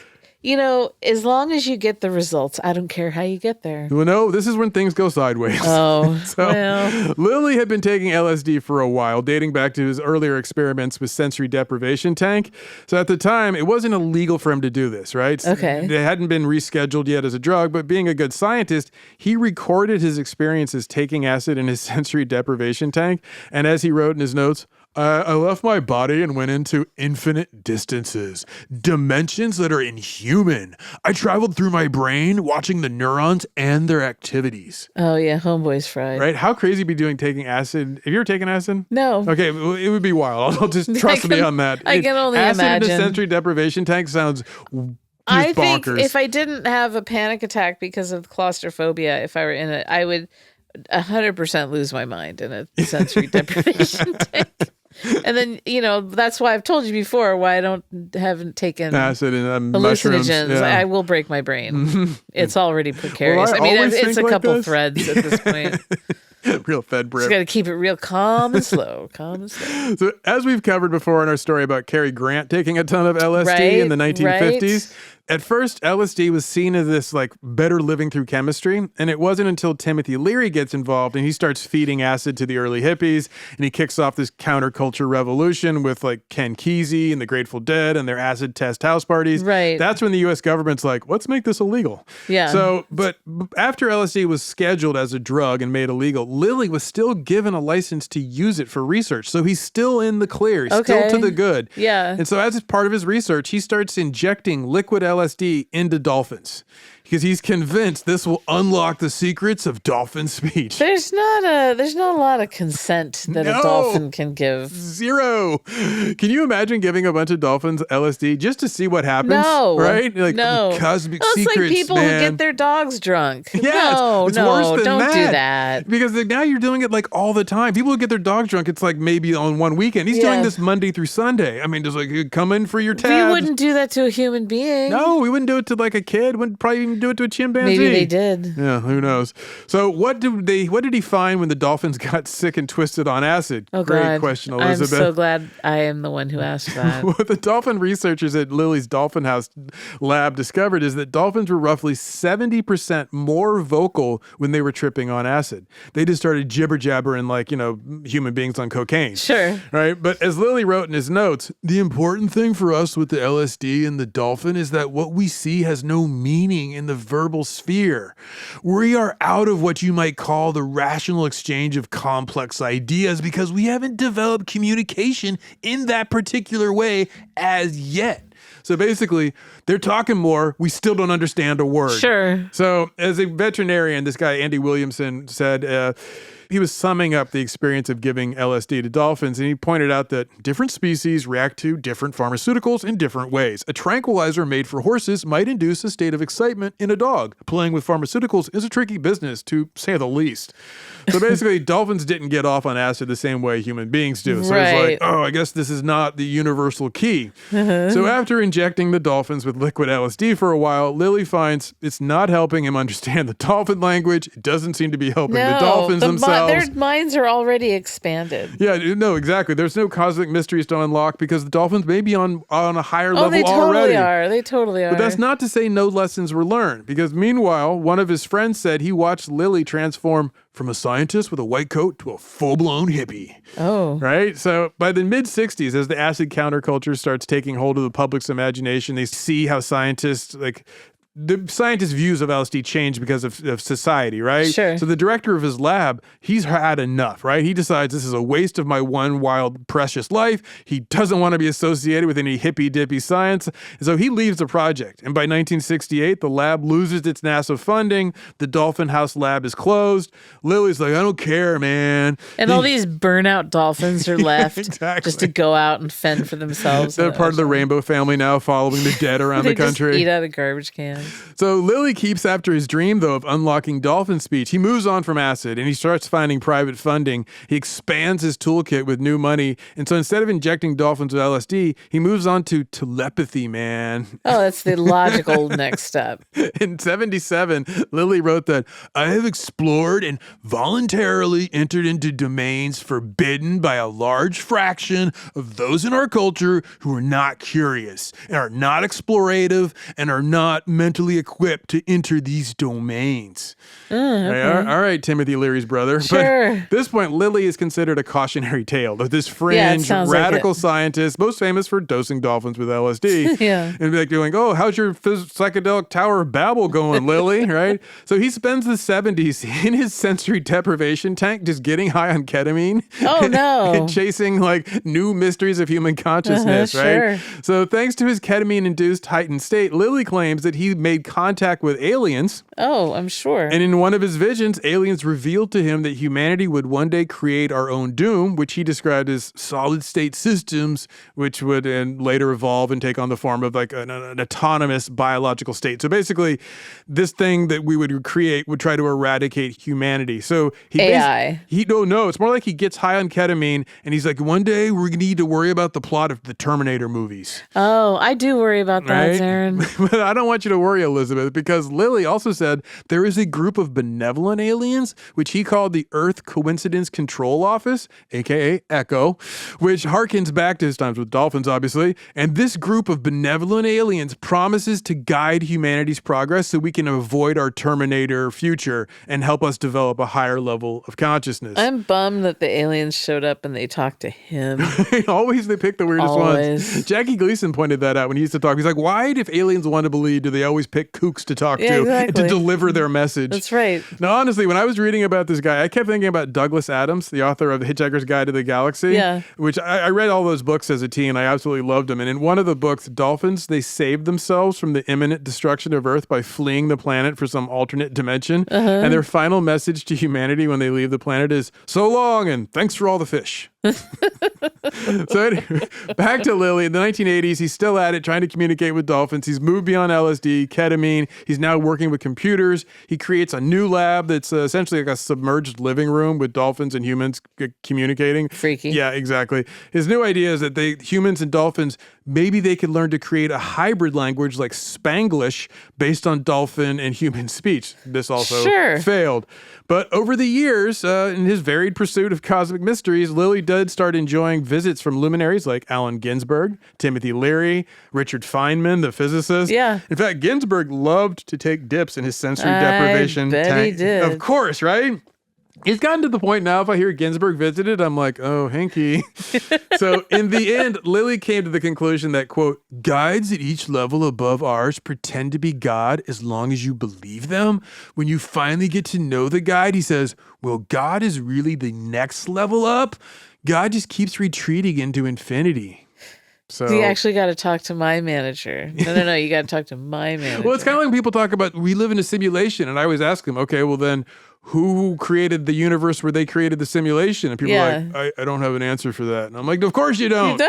as long as you get the results, I don't care how you get there. Well, no, this is when things go sideways. Oh, well. Lilly had been taking LSD for a while, dating back to his earlier experiments with sensory deprivation tank. So at the time, it wasn't illegal for him to do this, right? Okay. It hadn't been rescheduled yet as a drug, but being a good scientist, he recorded his experiences taking acid in his sensory deprivation tank. And as he wrote in his notes, I left my body and went into infinite distances, dimensions that are inhuman. I traveled through my brain, watching the neurons and their activities. Oh, yeah, homeboy's fried. Right? How crazy be doing taking acid? Have you ever taken acid? No. Okay, well, it would be wild. I'll just trust me on that. I can only imagine. Acid in a sensory deprivation tank sounds I bonkers. think if I didn't have a panic attack because of claustrophobia, if I were in it, I would 100% lose my mind in a sensory deprivation tank. And then, that's why I've told you before why I haven't taken acid and hallucinogens. Yeah. I will break my brain. It's already precarious. Well, it's a couple threads at this point. Real Fed Brit. Just got to keep it real calm and slow. So as we've covered before in our story about Cary Grant taking a ton of LSD in the 1950s, at first, LSD was seen as this like better living through chemistry. And it wasn't until Timothy Leary gets involved and he starts feeding acid to the early hippies and he kicks off this counterculture revolution with like Ken Kesey and the Grateful Dead and their acid test house parties. Right. That's when the U.S. government's like, let's make this illegal. Yeah. So, but after LSD was scheduled as a drug and made illegal, Lilly was still given a license to use it for research. So he's still in the clear. He's still to the good. Yeah. And so as part of his research, he starts injecting liquid LSD into dolphins because he's convinced this will unlock the secrets of dolphin speech. There's not a lot of consent that a dolphin can give. Zero. Can you imagine giving a bunch of dolphins LSD just to see what happens? No. Right? Like, no. Cosmic it's secrets, like people man. who get their dogs drunk. Yeah, it's worse than don't that. do that. Because now you're doing it like all the time. People who get their dogs drunk, it's like maybe on one weekend. He's doing this Monday through Sunday. I mean, just like come in for your tabs. We wouldn't do that to a human being. No, we wouldn't do it to like a kid. Wouldn't probably even do it to a chimpanzee. Maybe they did. Yeah, who knows? So what did he find when the dolphins got sick and twisted on acid? Oh, Great God. question, Elizabeth. I'm so glad I am the one who asked that. What the dolphin researchers at Lilly's Dolphin House lab discovered is that dolphins were roughly 70% more vocal when they were tripping on acid. They just started jibber-jabbering like, human beings on cocaine. Sure. Right? But as Lilly wrote in his notes, the important thing for us with the LSD and the dolphin is that what we see has no meaning in the verbal sphere. We are out of what you might call the rational exchange of complex ideas because we haven't developed communication in that particular way as yet. So basically, they're talking more. We still don't understand a word. Sure. So as a veterinarian, this guy, Andy Williamson, said he was summing up the experience of giving LSD to dolphins, and he pointed out that different species react to different pharmaceuticals in different ways. A tranquilizer made for horses might induce a state of excitement in a dog. Playing with pharmaceuticals is a tricky business, to say the least. So basically, dolphins didn't get off on acid the same way human beings do. So it's like, oh, I guess this is not the universal key. So after injecting the dolphins with liquid LSD for a while, Lily finds it's not helping him understand the dolphin language. It doesn't seem to be helping the dolphins themselves. Their minds are already expanded. Yeah, no, exactly. There's no cosmic mysteries to unlock because the dolphins may be on a higher level already. They totally are. But that's not to say no lessons were learned, because meanwhile, one of his friends said he watched Lily transform from a scientist with a white coat to a full-blown hippie. Oh. Right? So by the mid-'60s, as the acid counterculture starts taking hold of the public's imagination, they see how scientists, the scientists' views of LSD change because of society, right? Sure. So the director of his lab, he's had enough, right? He decides this is a waste of my one wild, precious life. He doesn't want to be associated with any hippy-dippy science. And so he leaves the project. And by 1968, the lab loses its NASA funding. The Dolphin House lab is closed. Lily's like, I don't care, man. And all these burnout dolphins are left Exactly. just to go out and fend for themselves. They're part of the rainbow family now, following the dead around the country. Just eat out of garbage cans. So Lily keeps after his dream, though, of unlocking dolphin speech. He moves on from acid and he starts finding private funding. He expands his toolkit with new money. And so instead of injecting dolphins with LSD, he moves on to telepathy, man. Oh, that's the logical next step. In 1977, Lily wrote that, I have explored and voluntarily entered into domains forbidden by a large fraction of those in our culture who are not curious and are not explorative and are not mentally equipped to enter these domains. Okay. All right, Timothy Leary's brother. Sure. But at this point, Lily is considered a cautionary tale of this fringe radical scientist, most famous for dosing dolphins with LSD. Yeah. And like going, oh, how's your psychedelic Tower of Babel going, Lily? Right? So he spends the 70s in his sensory deprivation tank just getting high on ketamine. Oh, no. And chasing new mysteries of human consciousness, right? Sure. So thanks to his ketamine-induced heightened state, Lily claims that he made contact with aliens. Oh, I'm sure. And in one of his visions, aliens revealed to him that humanity would one day create our own doom, which he described as solid-state systems, which would later evolve and take on the form of an autonomous biological state. So basically, this thing that we would create would try to eradicate humanity. So AI. No, it's more like he gets high on ketamine, and he's like, one day we're going to need to worry about the plot of the Terminator movies. Oh, I do worry about that, Right? Zaron. But I don't want you to worry, Elizabeth, because Lily also said there is a group of benevolent aliens, which he called the Earth Coincidence Control Office, aka ECHO, which harkens back to his times with dolphins, obviously. And this group of benevolent aliens promises to guide humanity's progress so we can avoid our Terminator future and help us develop a higher level of consciousness. I'm bummed that the aliens showed up and they talked to him. Always they pick the weirdest ones. Jackie Gleason pointed that out when he used to talk. He's like, why if aliens want to believe, do they always pick kooks to talk to and to deliver their message? That's right. Now, honestly, when I was reading about this guy, I kept thinking about Douglas Adams, the author of The Hitchhiker's Guide to the Galaxy, which I read all those books as a teen. I absolutely loved them. And in one of the books, dolphins, they saved themselves from the imminent destruction of Earth by fleeing the planet for some alternate dimension. And their final message to humanity when they leave the planet is, so long and thanks for all the fish. So back to Lily. In the 1980s, he's still at it, trying to communicate with dolphins. He's moved beyond LSD, ketamine. He's now working with computers. He creates a new lab that's essentially like a submerged living room with dolphins and humans communicating. Freaky. Yeah, exactly. His new idea is that humans and dolphins, maybe they could learn to create a hybrid language like Spanglish based on dolphin and human speech. This also failed. But over the years, in his varied pursuit of cosmic mysteries, Lily did start enjoying visits from luminaries like Allen Ginsberg, Timothy Leary, Richard Feynman, the physicist. Yeah. In fact, Ginsberg loved to take dips in his sensory deprivation tank. He did. Of course, right? It's gotten to the point now, if I hear Ginsberg visited, I'm like, oh, hanky. So in the end, Lily came to the conclusion that, quote, guides at each level above ours pretend to be God as long as you believe them. When you finally get to know the guide, he says, well, God is really the next level up. God just keeps retreating into infinity. So you actually got to talk to my manager. No. You got to talk to my manager. Well, it's kind of like when people talk about we live in a simulation, and I always ask them, okay, well then, who created the universe where they created the simulation? And people are like, I don't have an answer for that. And I'm like, of course you don't.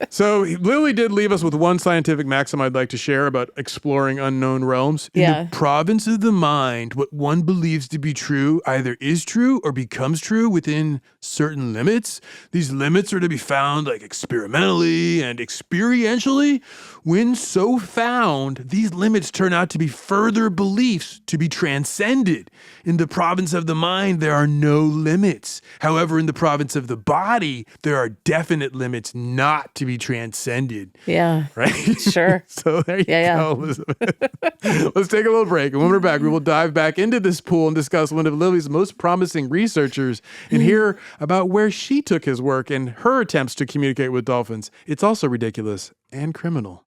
So Lily did leave us with one scientific maxim I'd like to share about exploring unknown realms. In the province of the mind, what one believes to be true either is true or becomes true within certain limits. These limits are to be found like experimentally and experientially. When so found, these limits turn out to be further beliefs to be transcended. In the province of the mind, there are no limits. However, in the province of the body, there are definite limits not to be transcended. Yeah. Right? Sure. So there you go, Elizabeth. Let's take a little break. And when we're back, we will dive back into this pool and discuss one of Lily's most promising researchers and hear about where she took his work and her attempts to communicate with dolphins. It's also ridiculous and criminal.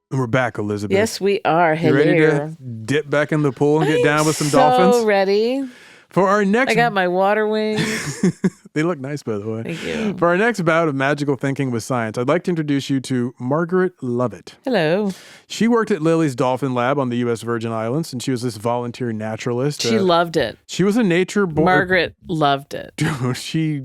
And we're back, Elizabeth. Yes, we are. You ready to dip back in the pool and get down with some dolphins? So ready. For our next... I got my water wings. They look nice, by the way. Thank you. For our next bout of magical thinking with science, I'd like to introduce you to Margaret Lovett. Hello. She worked at Lily's Dolphin Lab on the U.S. Virgin Islands, and she was this volunteer naturalist. She loved it. She was a nature boy. Margaret loved it.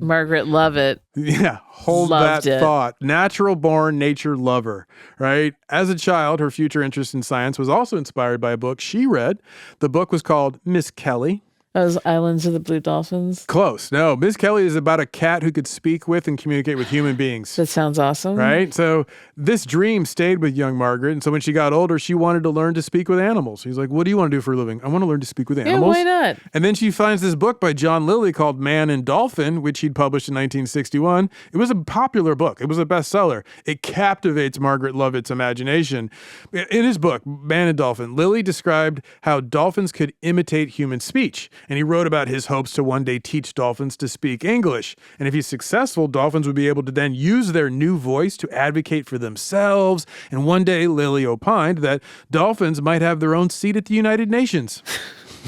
Margaret Lovett. Yeah, hold loved that it. thought. Natural-born nature lover, right? As a child, her future interest in science was also inspired by a book she read. The book was called Miss Kelly. Those Islands of the Blue Dolphins? Close. No, Miss Kelly is about a cat who could speak with and communicate with human beings. That sounds awesome. Right? So this dream stayed with young Margaret. And so when she got older, she wanted to learn to speak with animals. She's like, what do you want to do for a living? I want to learn to speak with animals. Yeah, why not? And then she finds this book by John Lilly called Man and Dolphin, which he'd published in 1961. It was a popular book. It was a bestseller. It captivates Margaret Lovett's imagination. In his book, Man and Dolphin, Lilly described how dolphins could imitate human speech. And he wrote about his hopes to one day teach dolphins to speak English. And if he's successful, dolphins would be able to then use their new voice to advocate for themselves. And one day, Lilly opined that dolphins might have their own seat at the United Nations.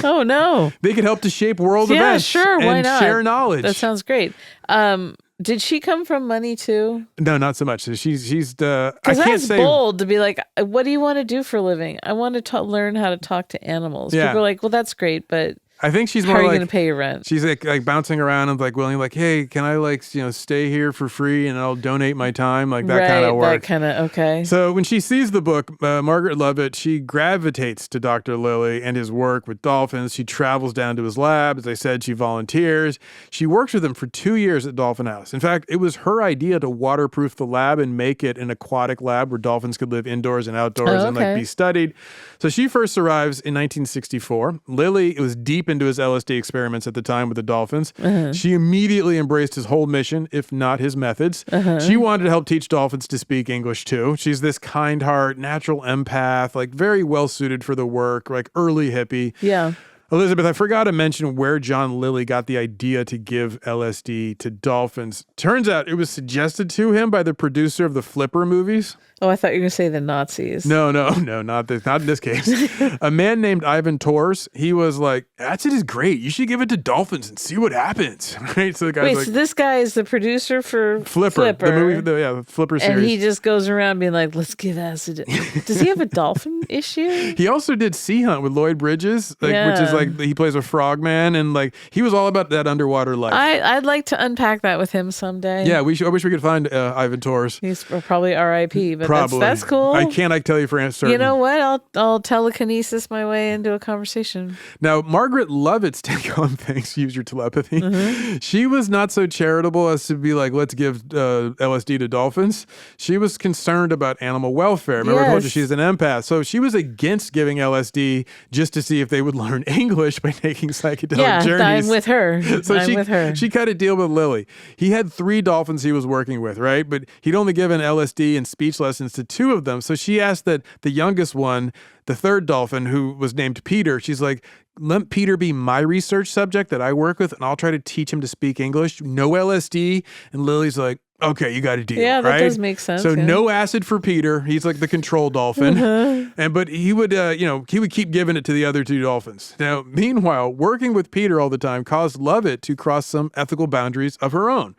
Oh, no. They could help to shape world events why and not? share knowledge. That sounds great. Did she come from money too? No, not so much. She's the. I Because can't that's say bold to be like, what do you want to do for a living? I want to learn how to talk to animals. Yeah. People are like, well, that's great, but I think she's how more are you like going to pay your rent? she's like bouncing around and like willing, like, hey, can I stay here for free and I'll donate my time, like that kind of work. That kind of okay. So when she sees the book, Margaret Lovett, she gravitates to Dr. Lilly and his work with dolphins. She travels down to his lab. As I said, she volunteers. She works with him for 2 years at Dolphin House. In fact, it was her idea to waterproof the lab and make it an aquatic lab where dolphins could live indoors and outdoors and like be studied. So she first arrives in 1964. Lilly was deep into his LSD experiments at the time with the dolphins. She immediately embraced his whole mission, if not his methods. She wanted to help teach dolphins to speak English too. She's this kind heart, natural empath, like very well suited for the work, like early hippie. Yeah. Elizabeth, I forgot to mention where John Lilly got the idea to give LSD to dolphins. Turns out it was suggested to him by the producer of the Flipper movies. Oh, I thought you were going to say the Nazis. No, not in this case. A man named Ivan Tors, he was like, acid is great. You should give it to dolphins and see what happens. Right? So the guy's like, so this guy is the producer for Flipper. The movie, the Flipper series. And he just goes around being like, let's give acid. Does he have a dolphin issue? He also did Sea Hunt with Lloyd Bridges, which is like, he plays a frogman, and like, he was all about that underwater life. I'd like to unpack that with him someday. Yeah, I wish we could find Ivan Tors. He's probably R.I.P., but Probably. that's cool. I tell you for certain. You know what? I'll telekinesis my way into a conversation. Now, Margaret Lovett's take on things, use your telepathy. She was not so charitable as to be like, let's give LSD to dolphins. She was concerned about animal welfare. Remember, I told you she's an empath. So she was against giving LSD just to see if they would learn English by taking psychedelic journeys. I'm with her. She cut a deal with Lilly. He had 3 dolphins he was working with, right? But he'd only given LSD and speech lessons to 2 of them. So she asked that the youngest one, the third dolphin, who was named Peter, she's like, let Peter be my research subject that I work with, and I'll try to teach him to speak English. No LSD. And Lily's like, okay, you got a deal. Yeah, that right? does make sense. So yeah. no acid for Peter. He's like the control dolphin. But he would, he would keep giving it to the other two dolphins. Now, meanwhile, working with Peter all the time caused Lovett to cross some ethical boundaries of her own.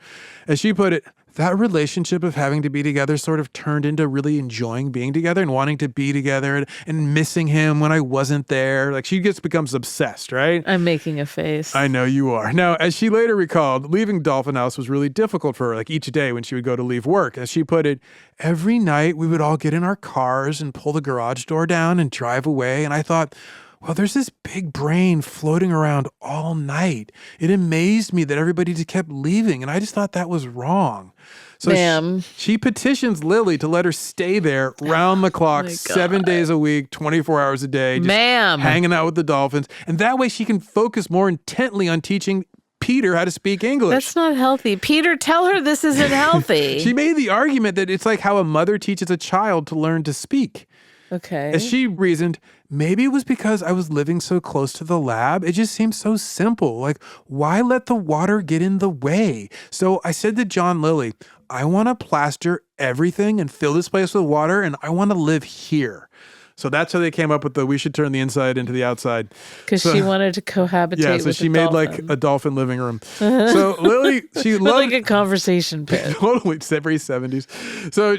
As she put it, that relationship of having to be together sort of turned into really enjoying being together and wanting to be together and missing him when I wasn't there. Like she just becomes obsessed, right? I'm making a face. I know you are. Now, as she later recalled, leaving Dolphin House was really difficult for her, like each day when she would go to leave work. As she put it, every night we would all get in our cars and pull the garage door down and drive away. And I thought, well, there's this big brain floating around all night. It amazed me that everybody just kept leaving, and I just thought that was wrong. So Ma'am. she petitions Lily to let her stay there round the clock, 7 days a week, 24 hours a day, just hanging out with the dolphins. And that way she can focus more intently on teaching Peter how to speak English. That's not healthy. Peter, tell her this isn't healthy. She made the argument that it's like how a mother teaches a child to learn to speak. Okay. As she reasoned, maybe it was because I was living so close to the lab. It just seemed so simple. Like, why let the water get in the way? So I said to John Lilly, I want to plaster everything and fill this place with water, and I want to live here. So that's how they came up with we should turn the inside into the outside. Because she wanted to cohabitate with Yeah, so she made dolphin. like a dolphin living room. So Lily, she loved... like a conversation pit. Totally, it's very 70s. So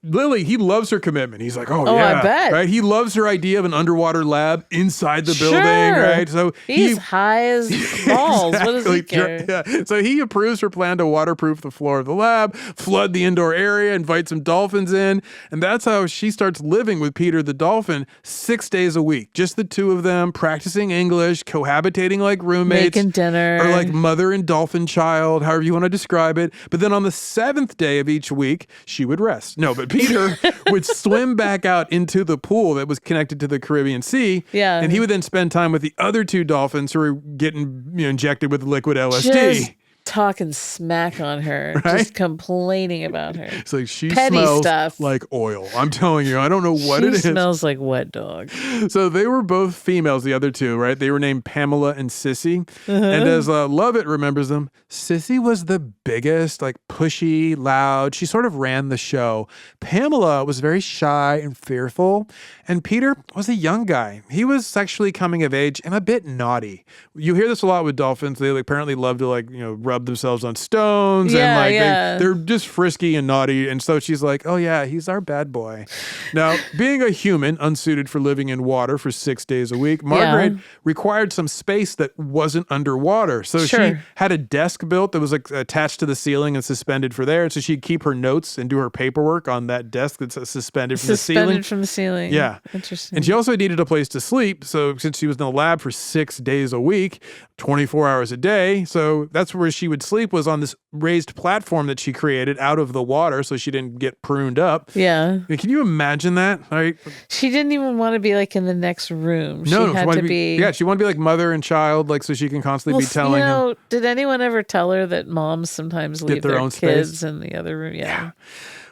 Lily, he loves her commitment. He's like, oh yeah. I bet. Right? He loves her idea of an underwater lab inside the building, Sure. right? So He's high as balls. What does he care? Yeah. So he approves her plan to waterproof the floor of the lab, flood the indoor area, invite some dolphins in. And that's how she starts living with Peter the dolphin 6 days a week. Just the two of them practicing English, cohabitating like roommates. Making dinner. Or like mother and dolphin child, however you want to describe it. But then on the 7th day of each week, she would rest. No, but Peter would swim back out into the pool that was connected to the Caribbean Sea. Yeah. And he would then spend time with the other two dolphins who were getting injected with liquid LSD. Just talking smack on her, Right? just complaining about her. It's like she Petty smells stuff. like oil. I'm telling you, I don't know what She it is. smells like wet dog. So they were both females, the other two, right? They were named Pamela and Sissy. And as Lovett remembers them, Sissy was the biggest, like pushy, loud. She sort of ran the show. Pamela was very shy and fearful. And Peter was a young guy. He was sexually coming of age and a bit naughty. You hear this a lot with dolphins. They apparently love to rub themselves on stones. And they're just frisky and naughty. And so she's like, oh yeah, he's our bad boy. Now, being a human unsuited for living in water for 6 days a week, Margaret required some space that wasn't underwater. So she had a desk built that was like attached to the ceiling and suspended for there. So she'd keep her notes and do her paperwork on that desk that's suspended from the ceiling. Suspended from the ceiling. Yeah. Interesting. And she also needed a place to sleep. So since she was in the lab for 6 days a week, 24 hours a day. So that's where she would sleep, was on this raised platform that she created out of the water so she didn't get pruned up. Yeah. I mean, can you imagine that? Right? She didn't even want to be like in the next room. No, she had to be. Yeah, she wanted to be like mother and child, like so she can constantly be telling him. Did anyone ever tell her that moms sometimes leave their their own kids space? in the other room? Yeah.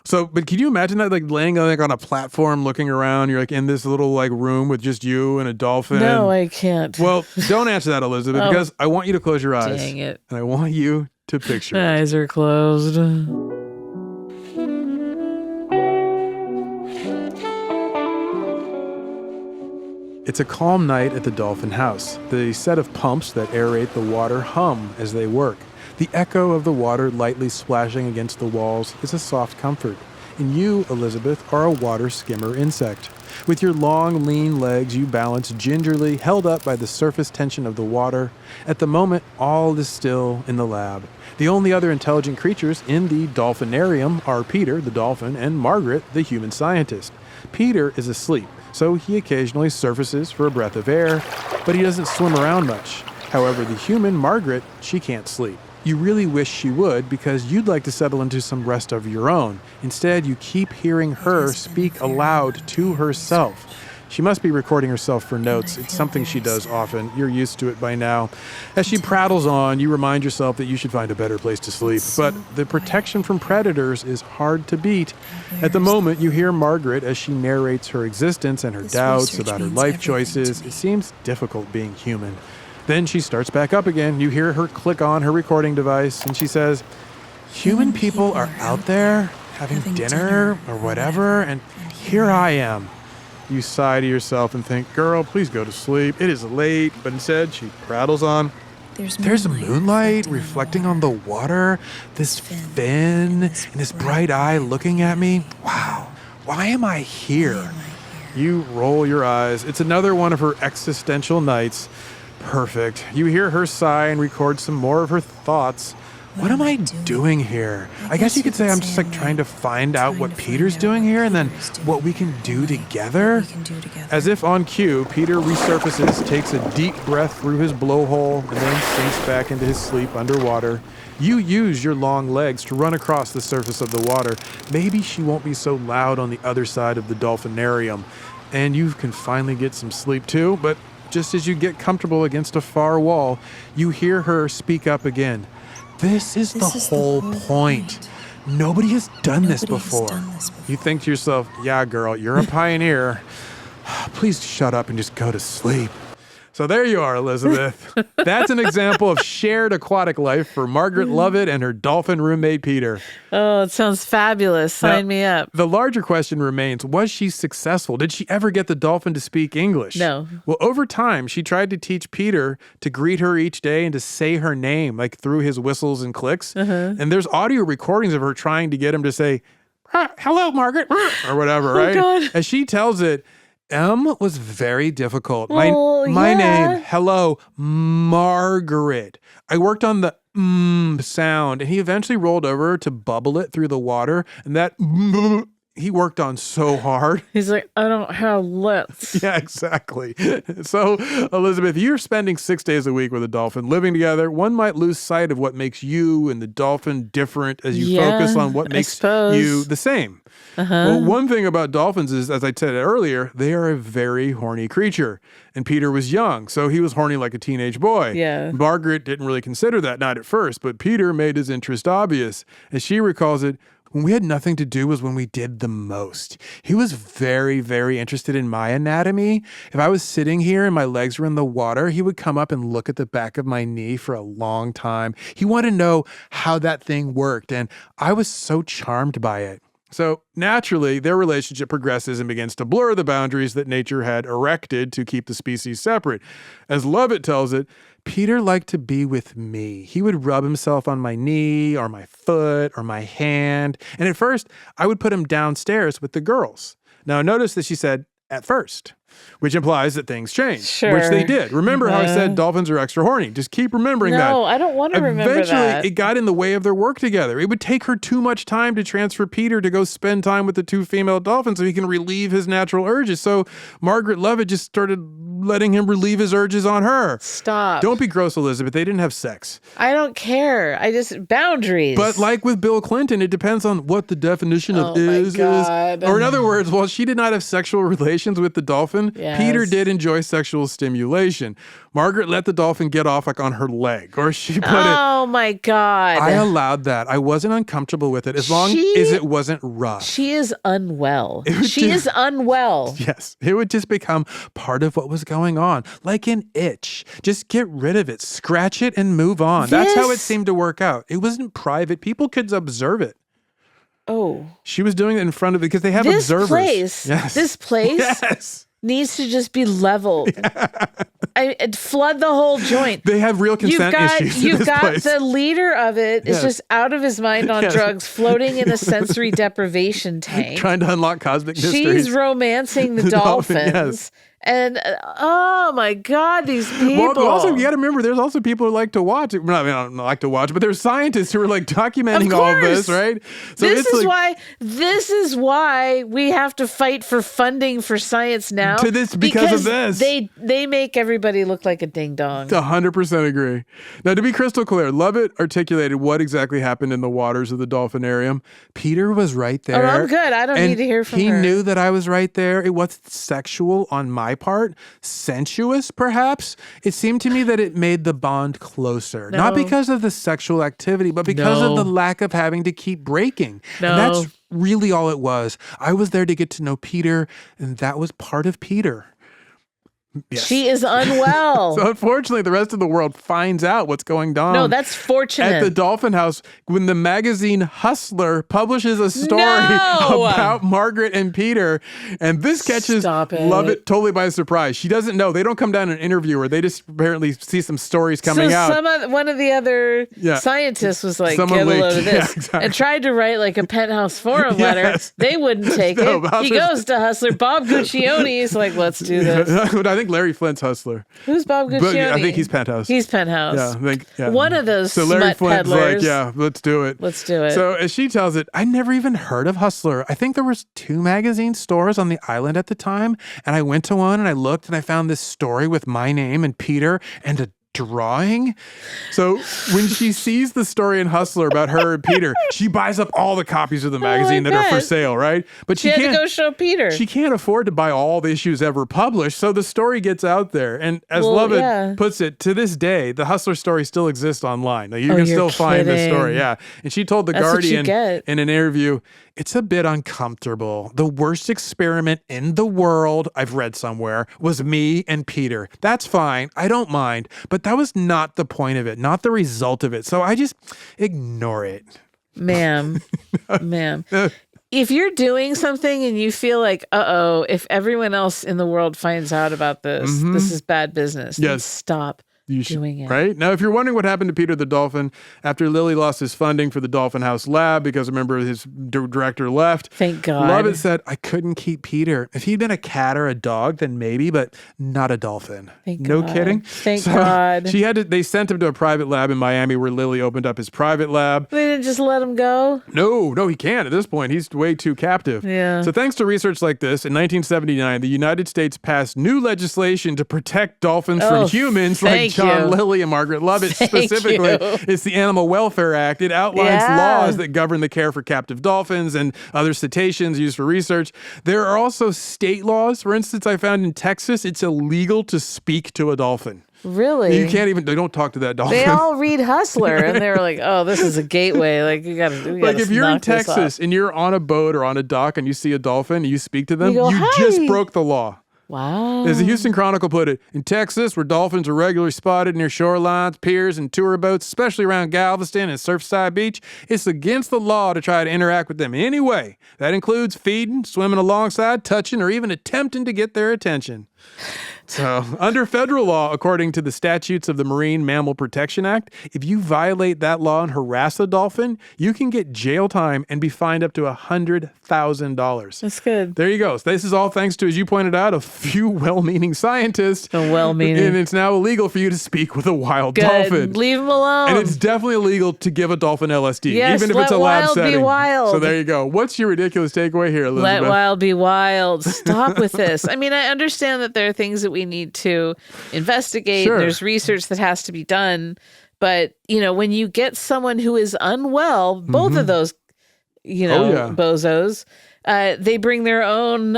So, but can you imagine that, like laying like on a platform, looking around? You're like in this little like room with just you and a dolphin. No, I can't. Well, don't answer that, Elizabeth, because I want you to close your eyes. Dang it. And I want you to picture it. Eyes are closed. It's a calm night at the Dolphin House. The set of pumps that aerate the water hum as they work. The echo of the water lightly splashing against the walls is a soft comfort. And you, Elizabeth, are a water skimmer insect. With your long, lean legs, you balance gingerly, held up by the surface tension of the water. At the moment, all is still in the lab. The only other intelligent creatures in the dolphinarium are Peter, the dolphin, and Margaret, the human scientist. Peter is asleep, so he occasionally surfaces for a breath of air, but he doesn't swim around much. However, the human, Margaret, she can't sleep. You really wish she would, because you'd like to settle into some rest of your own. Instead, you keep hearing her speak aloud to herself. She must be recording herself for notes. It's something she does often. You're used to it by now. As she prattles on, you remind yourself that you should find a better place to sleep. But the protection from predators is hard to beat. At the moment, you hear Margaret as she narrates her existence and her doubts about her life choices. It seems difficult being human. Then she starts back up again. You hear her click on her recording device, and she says, human people are out there having dinner or whatever, and here I am. You sigh to yourself and think, girl, please go to sleep. It is late. But instead, she prattles on. There's moonlight reflecting on the water, this fin, and this bright eye looking at me. Wow, why am I here? You roll your eyes. It's another one of her existential nights. Perfect. You hear her sigh and record some more of her thoughts. What am I doing here? I guess you could say I'm just like trying to find out what Peter's doing here and then what we can do together. As if on cue, Peter resurfaces, takes a deep breath through his blowhole, and then sinks back into his sleep underwater. You use your long legs to run across the surface of the water. Maybe she won't be so loud on the other side of the dolphinarium. And you can finally get some sleep too, but just as you get comfortable against a far wall, you hear her speak up again. This is the whole point. Nobody has done this before. You think to yourself, yeah, girl, you're a pioneer. Please shut up and just go to sleep. So there you are, Elizabeth. That's an example of shared aquatic life for Margaret Lovett and her dolphin roommate, Peter. Oh, it sounds fabulous. Sign me up. The larger question remains, was she successful? Did she ever get the dolphin to speak English? No. Well, over time, she tried to teach Peter to greet her each day and to say her name, like through his whistles and clicks. And there's audio recordings of her trying to get him to say, hello, Margaret, or whatever, right? God. As she tells it, M was very difficult. My name, hello, Margaret. I worked on the sound, and he eventually rolled over to bubble it through the water, and that he worked on so hard. He's like, I don't have lips. Yeah, exactly. So, Elizabeth, you're spending 6 days a week with a dolphin, living together. One might lose sight of what makes you and the dolphin different as you focus on what makes you the same. Well, one thing about dolphins is, as I said earlier, they are a very horny creature. And Peter was young, so he was horny like a teenage boy. Yeah. Margaret didn't really consider that, not at first, but Peter made his interest obvious. As she recalls it, when we had nothing to do was when we did the most. He was very, very interested in my anatomy. If I was sitting here and my legs were in the water, he would come up and look at the back of my knee for a long time. He wanted to know how that thing worked, and I was so charmed by it. So naturally, their relationship progresses and begins to blur the boundaries that nature had erected to keep the species separate. As Lovett tells it, Peter liked to be with me. He would rub himself on my knee or my foot or my hand. And at first, I would put him downstairs with the girls. Now, notice that she said, at first, which implies that things changed, which they did. Remember how I said dolphins are extra horny? Just keep remembering that. No, I don't want to remember that. Eventually, it got in the way of their work together. It would take her too much time to transfer Peter to go spend time with the two female dolphins so he can relieve his natural urges. So Margaret Lovett just started letting him relieve his urges on her. Stop. Don't be gross, Elizabeth. They didn't have sex. I don't care. Boundaries. But like with Bill Clinton, it depends on what the definition of is. Or in other words, while she did not have sexual relations with the dolphin, Peter did enjoy sexual stimulation. Margaret let the dolphin get off like on her leg, or she put it. Oh my God. I allowed that. I wasn't uncomfortable with it as long as it wasn't rough. She is unwell. She is unwell. Yes. It would just become part of what was going on, like an itch. Just get rid of it, scratch it, and move on. That's how it seemed to work out. It wasn't private. People could observe it. Oh. She was doing it in front of it because they have observers. This place needs to just be leveled. Flood the whole joint. They have real consent issues. You've got the leader of it is just out of his mind on drugs, floating in a sensory deprivation tank. Trying to unlock cosmic mysteries. She's romancing the dolphins. And oh my God, these people. Well, also, you got to remember, there's also people who like to watch it. I don't like to watch, but there's scientists who are like documenting all of this, right? So this is why we have to fight for funding for science now. Because of this. They make everybody look like a ding dong. 100% agree. Now, to be crystal clear, Lovett articulated what exactly happened in the waters of the dolphinarium. Peter was right there. Oh, I'm good. I don't need to hear from her. He knew that I was right there. It wasn't sexual on my part, sensuous perhaps. It seemed to me that it made the bond closer, not because of the sexual activity, but because of the lack of having to keep breaking. No. And that's really all it was. I was there to get to know Peter, and that was part of Peter. Yes. She is unwell. So unfortunately, the rest of the world finds out what's going on. No, that's fortunate. At the Dolphin House, when the magazine Hustler publishes a story about Margaret and Peter, and this catches Lovett totally by surprise. She doesn't know. They don't come down and interview her. They just apparently see some stories coming out. One of the other scientists was like, get a load of this. And tried to write like a Penthouse Forum letter. They wouldn't take it. He goes to Hustler. Bob Guccione is like, let's do this. I think Larry Flint's Hustler. Who's Bob Guccione? I think he's Penthouse. He's Penthouse. Yeah, I think, one of those so Larry Flint's peddlers. like, let's do it. Let's do it. So as she tells it, I never even heard of Hustler. I think there was 2 magazine stores on the island at the time, and I went to one and I looked and I found this story with my name and Peter and a drawing. So when she sees the story in Hustler about her and Peter, she buys up all the copies of the magazine that are for sale, right? But she had to go show Peter. She can't afford to buy all the issues ever published, so the story gets out there. And as Lovett puts it, to this day, the Hustler story still exists online. Now, you can still find the story, And she told The Guardian in an interview, it's a bit uncomfortable. The worst experiment in the world, I've read somewhere, was me and Peter. That's fine. I don't mind. But that was not the point of it, not the result of it. So I just ignore it. Ma'am. If you're doing something and you feel like, if everyone else in the world finds out about this, this is bad business. Then stop. Doing it. Right? Now, if you're wondering what happened to Peter the Dolphin after Lily lost his funding for the Dolphin House lab because, remember, his director left. Thank God. Lovett said, I couldn't keep Peter. If he'd been a cat or a dog, then maybe, but not a dolphin. No kidding. Thank God. They sent him to a private lab in Miami where Lily opened up his private lab. They didn't just let him go? No, he can't at this point. He's way too captive. Yeah. So thanks to research like this, in 1979, the United States passed new legislation to protect dolphins from humans like John Lilly and Margaret Lovett specifically. It's the Animal Welfare Act. It outlines laws that govern the care for captive dolphins and other cetaceans used for research. There are also state laws. For instance, I found in Texas, it's illegal to speak to a dolphin. Really? You can't even, they don't talk to that dolphin. They all read Hustler and they were like, oh, this is a gateway. Like, you gotta like if you're in Texas and you're on a boat or on a dock and you see a dolphin and you speak to them, you just broke the law. Wow. As the Houston Chronicle put it, in Texas, where dolphins are regularly spotted near shorelines, piers, and tour boats, especially around Galveston and Surfside Beach, it's against the law to try to interact with them in any way. That includes feeding, swimming alongside, touching, or even attempting to get their attention. So, under federal law, according to the statutes of the Marine Mammal Protection Act, if you violate that law and harass a dolphin, you can get jail time and be fined up to $100,000. That's good. There you go. So this is all thanks to, as you pointed out, a few well-meaning scientists. And it's now illegal for you to speak with a wild dolphin. Leave them alone. And it's definitely illegal to give a dolphin LSD, yes, even if it's a lab setting. Let wild be wild. So there you go. What's your ridiculous takeaway here, Elizabeth? Let wild be wild. Stop with this. I mean, I understand that there are things that we need to investigate. Sure. There's research that has to be done. But, when you get someone who is unwell, both of those, bozos, they bring their own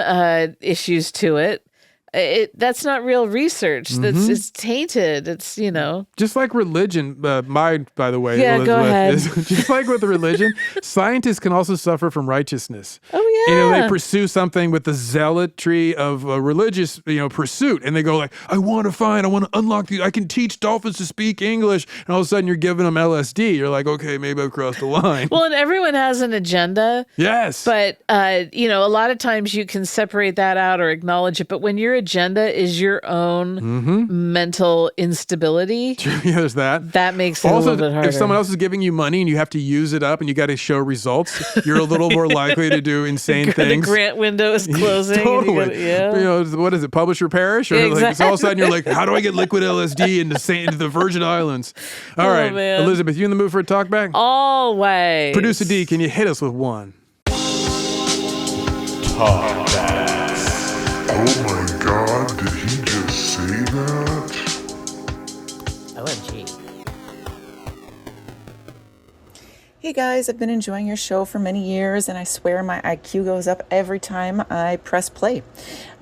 issues to it. That's not real research. It's tainted. It's, Just like religion, by the way, Elizabeth, go ahead. Just like with religion, scientists can also suffer from righteousness. Oh, yeah. They pursue something with the zealotry of a religious, pursuit. And they go like, I want to unlock I can teach dolphins to speak English. And all of a sudden you're giving them LSD. You're like, okay, maybe I've crossed the line. Well, and everyone has an agenda. Yes. But, a lot of times you can separate that out or acknowledge it. But when you're agenda is your own mental instability, Yeah, there's that. that makes it Also, a little bit harder. if someone else is giving you money and you have to use it up and you got to show results, you're a little more likely to do insane things. The grant window is closing. Totally. And you gotta, What is it? Publish or perish? Or like, so all of a sudden you're like, how do I get liquid LSD into the Virgin Islands? All right, man. Elizabeth, you in the mood for a talk back? Always. Producer D, can you hit us with one? Oh my God, did he just say that? OMG. Hey guys, I've been enjoying your show for many years, and I swear my IQ goes up every time I press play.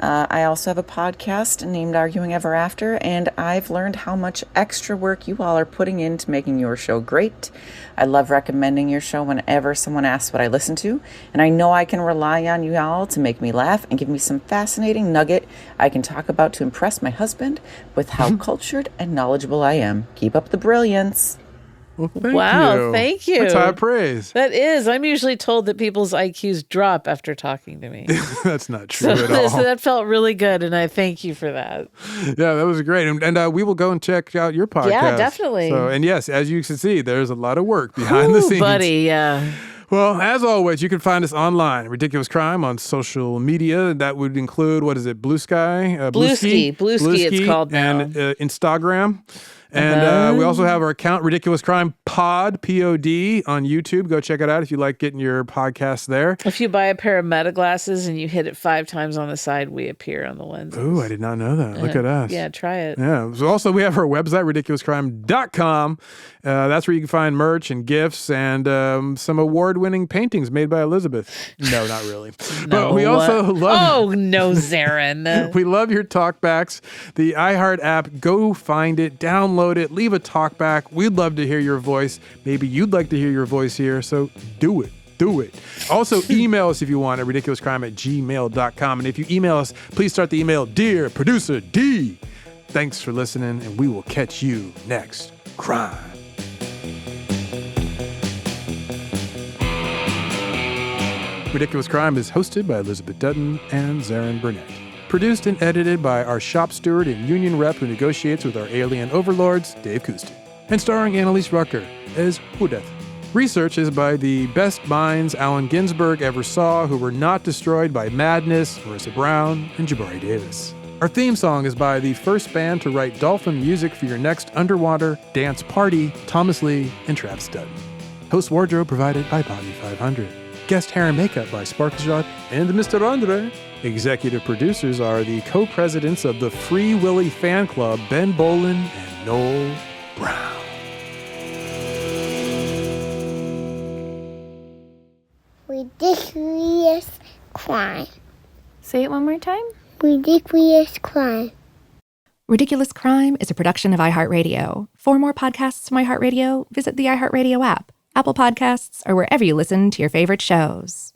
I also have a podcast named Arguing Ever After, and I've learned how much extra work you all are putting into making your show great. I love recommending your show whenever someone asks what I listen to, and I know I can rely on you all to make me laugh and give me some fascinating nugget I can talk about to impress my husband with how cultured and knowledgeable I am. Keep up the brilliance. Well, Thank you. That's high praise. That is. I'm usually told that people's IQs drop after talking to me. That's not true at all. So that felt really good, and I thank you for that. Yeah, that was great. And we will go and check out your podcast. Yeah, definitely. So, and yes, as you can see, there's a lot of work behind the scenes. Buddy, yeah. Well, as always, you can find us online, Ridiculous Crime, on social media. That would include, what is it, Blue Sky? Bluesky it's called now. And Instagram. And we also have our account, Ridiculous Crime Pod, P-O-D, on YouTube. Go check it out if you like getting your podcasts there. If you buy a pair of Meta glasses and you hit it 5 times on the side, we appear on the lenses. Ooh, I did not know that. Look at us. Yeah, try it. Yeah. So also, we have our website, ridiculouscrime.com. That's where you can find merch and gifts and some award-winning paintings made by Elizabeth. No, not really. But we also love... Oh, no, Zaron. We love your talkbacks. The iHeart app, go find it, download it, leave a talkback. We'd love to hear your voice. Maybe you'd like to hear your voice here, so do it. Do it. Also, email us if you want at ridiculouscrime@gmail.com. And if you email us, please start the email, Dear Producer D. Thanks for listening, and we will catch you next crime. Ridiculous Crime is hosted by Elizabeth Dutton and Zaron Burnett. Produced and edited by our shop steward and union rep who negotiates with our alien overlords, Dave Kustin. And starring Annalise Rucker as Hudeth. Research is by the best minds Allen Ginsberg ever saw who were not destroyed by madness, Marissa Brown and Jabari Davis. Our theme song is by the first band to write dolphin music for your next underwater dance party, Thomas Lee and Travis Dutton. Host wardrobe provided by Bobby 500. Guest hair and makeup by Sparkleshot and Mr. Andre. Executive producers are the co-presidents of the Free Willy Fan Club, Ben Bolin and Noel Brown. Ridiculous crime. Say it one more time. Ridiculous crime. Ridiculous Crime is a production of iHeartRadio. For more podcasts from iHeartRadio, visit the iHeartRadio app, Apple Podcasts, or wherever you listen to your favorite shows.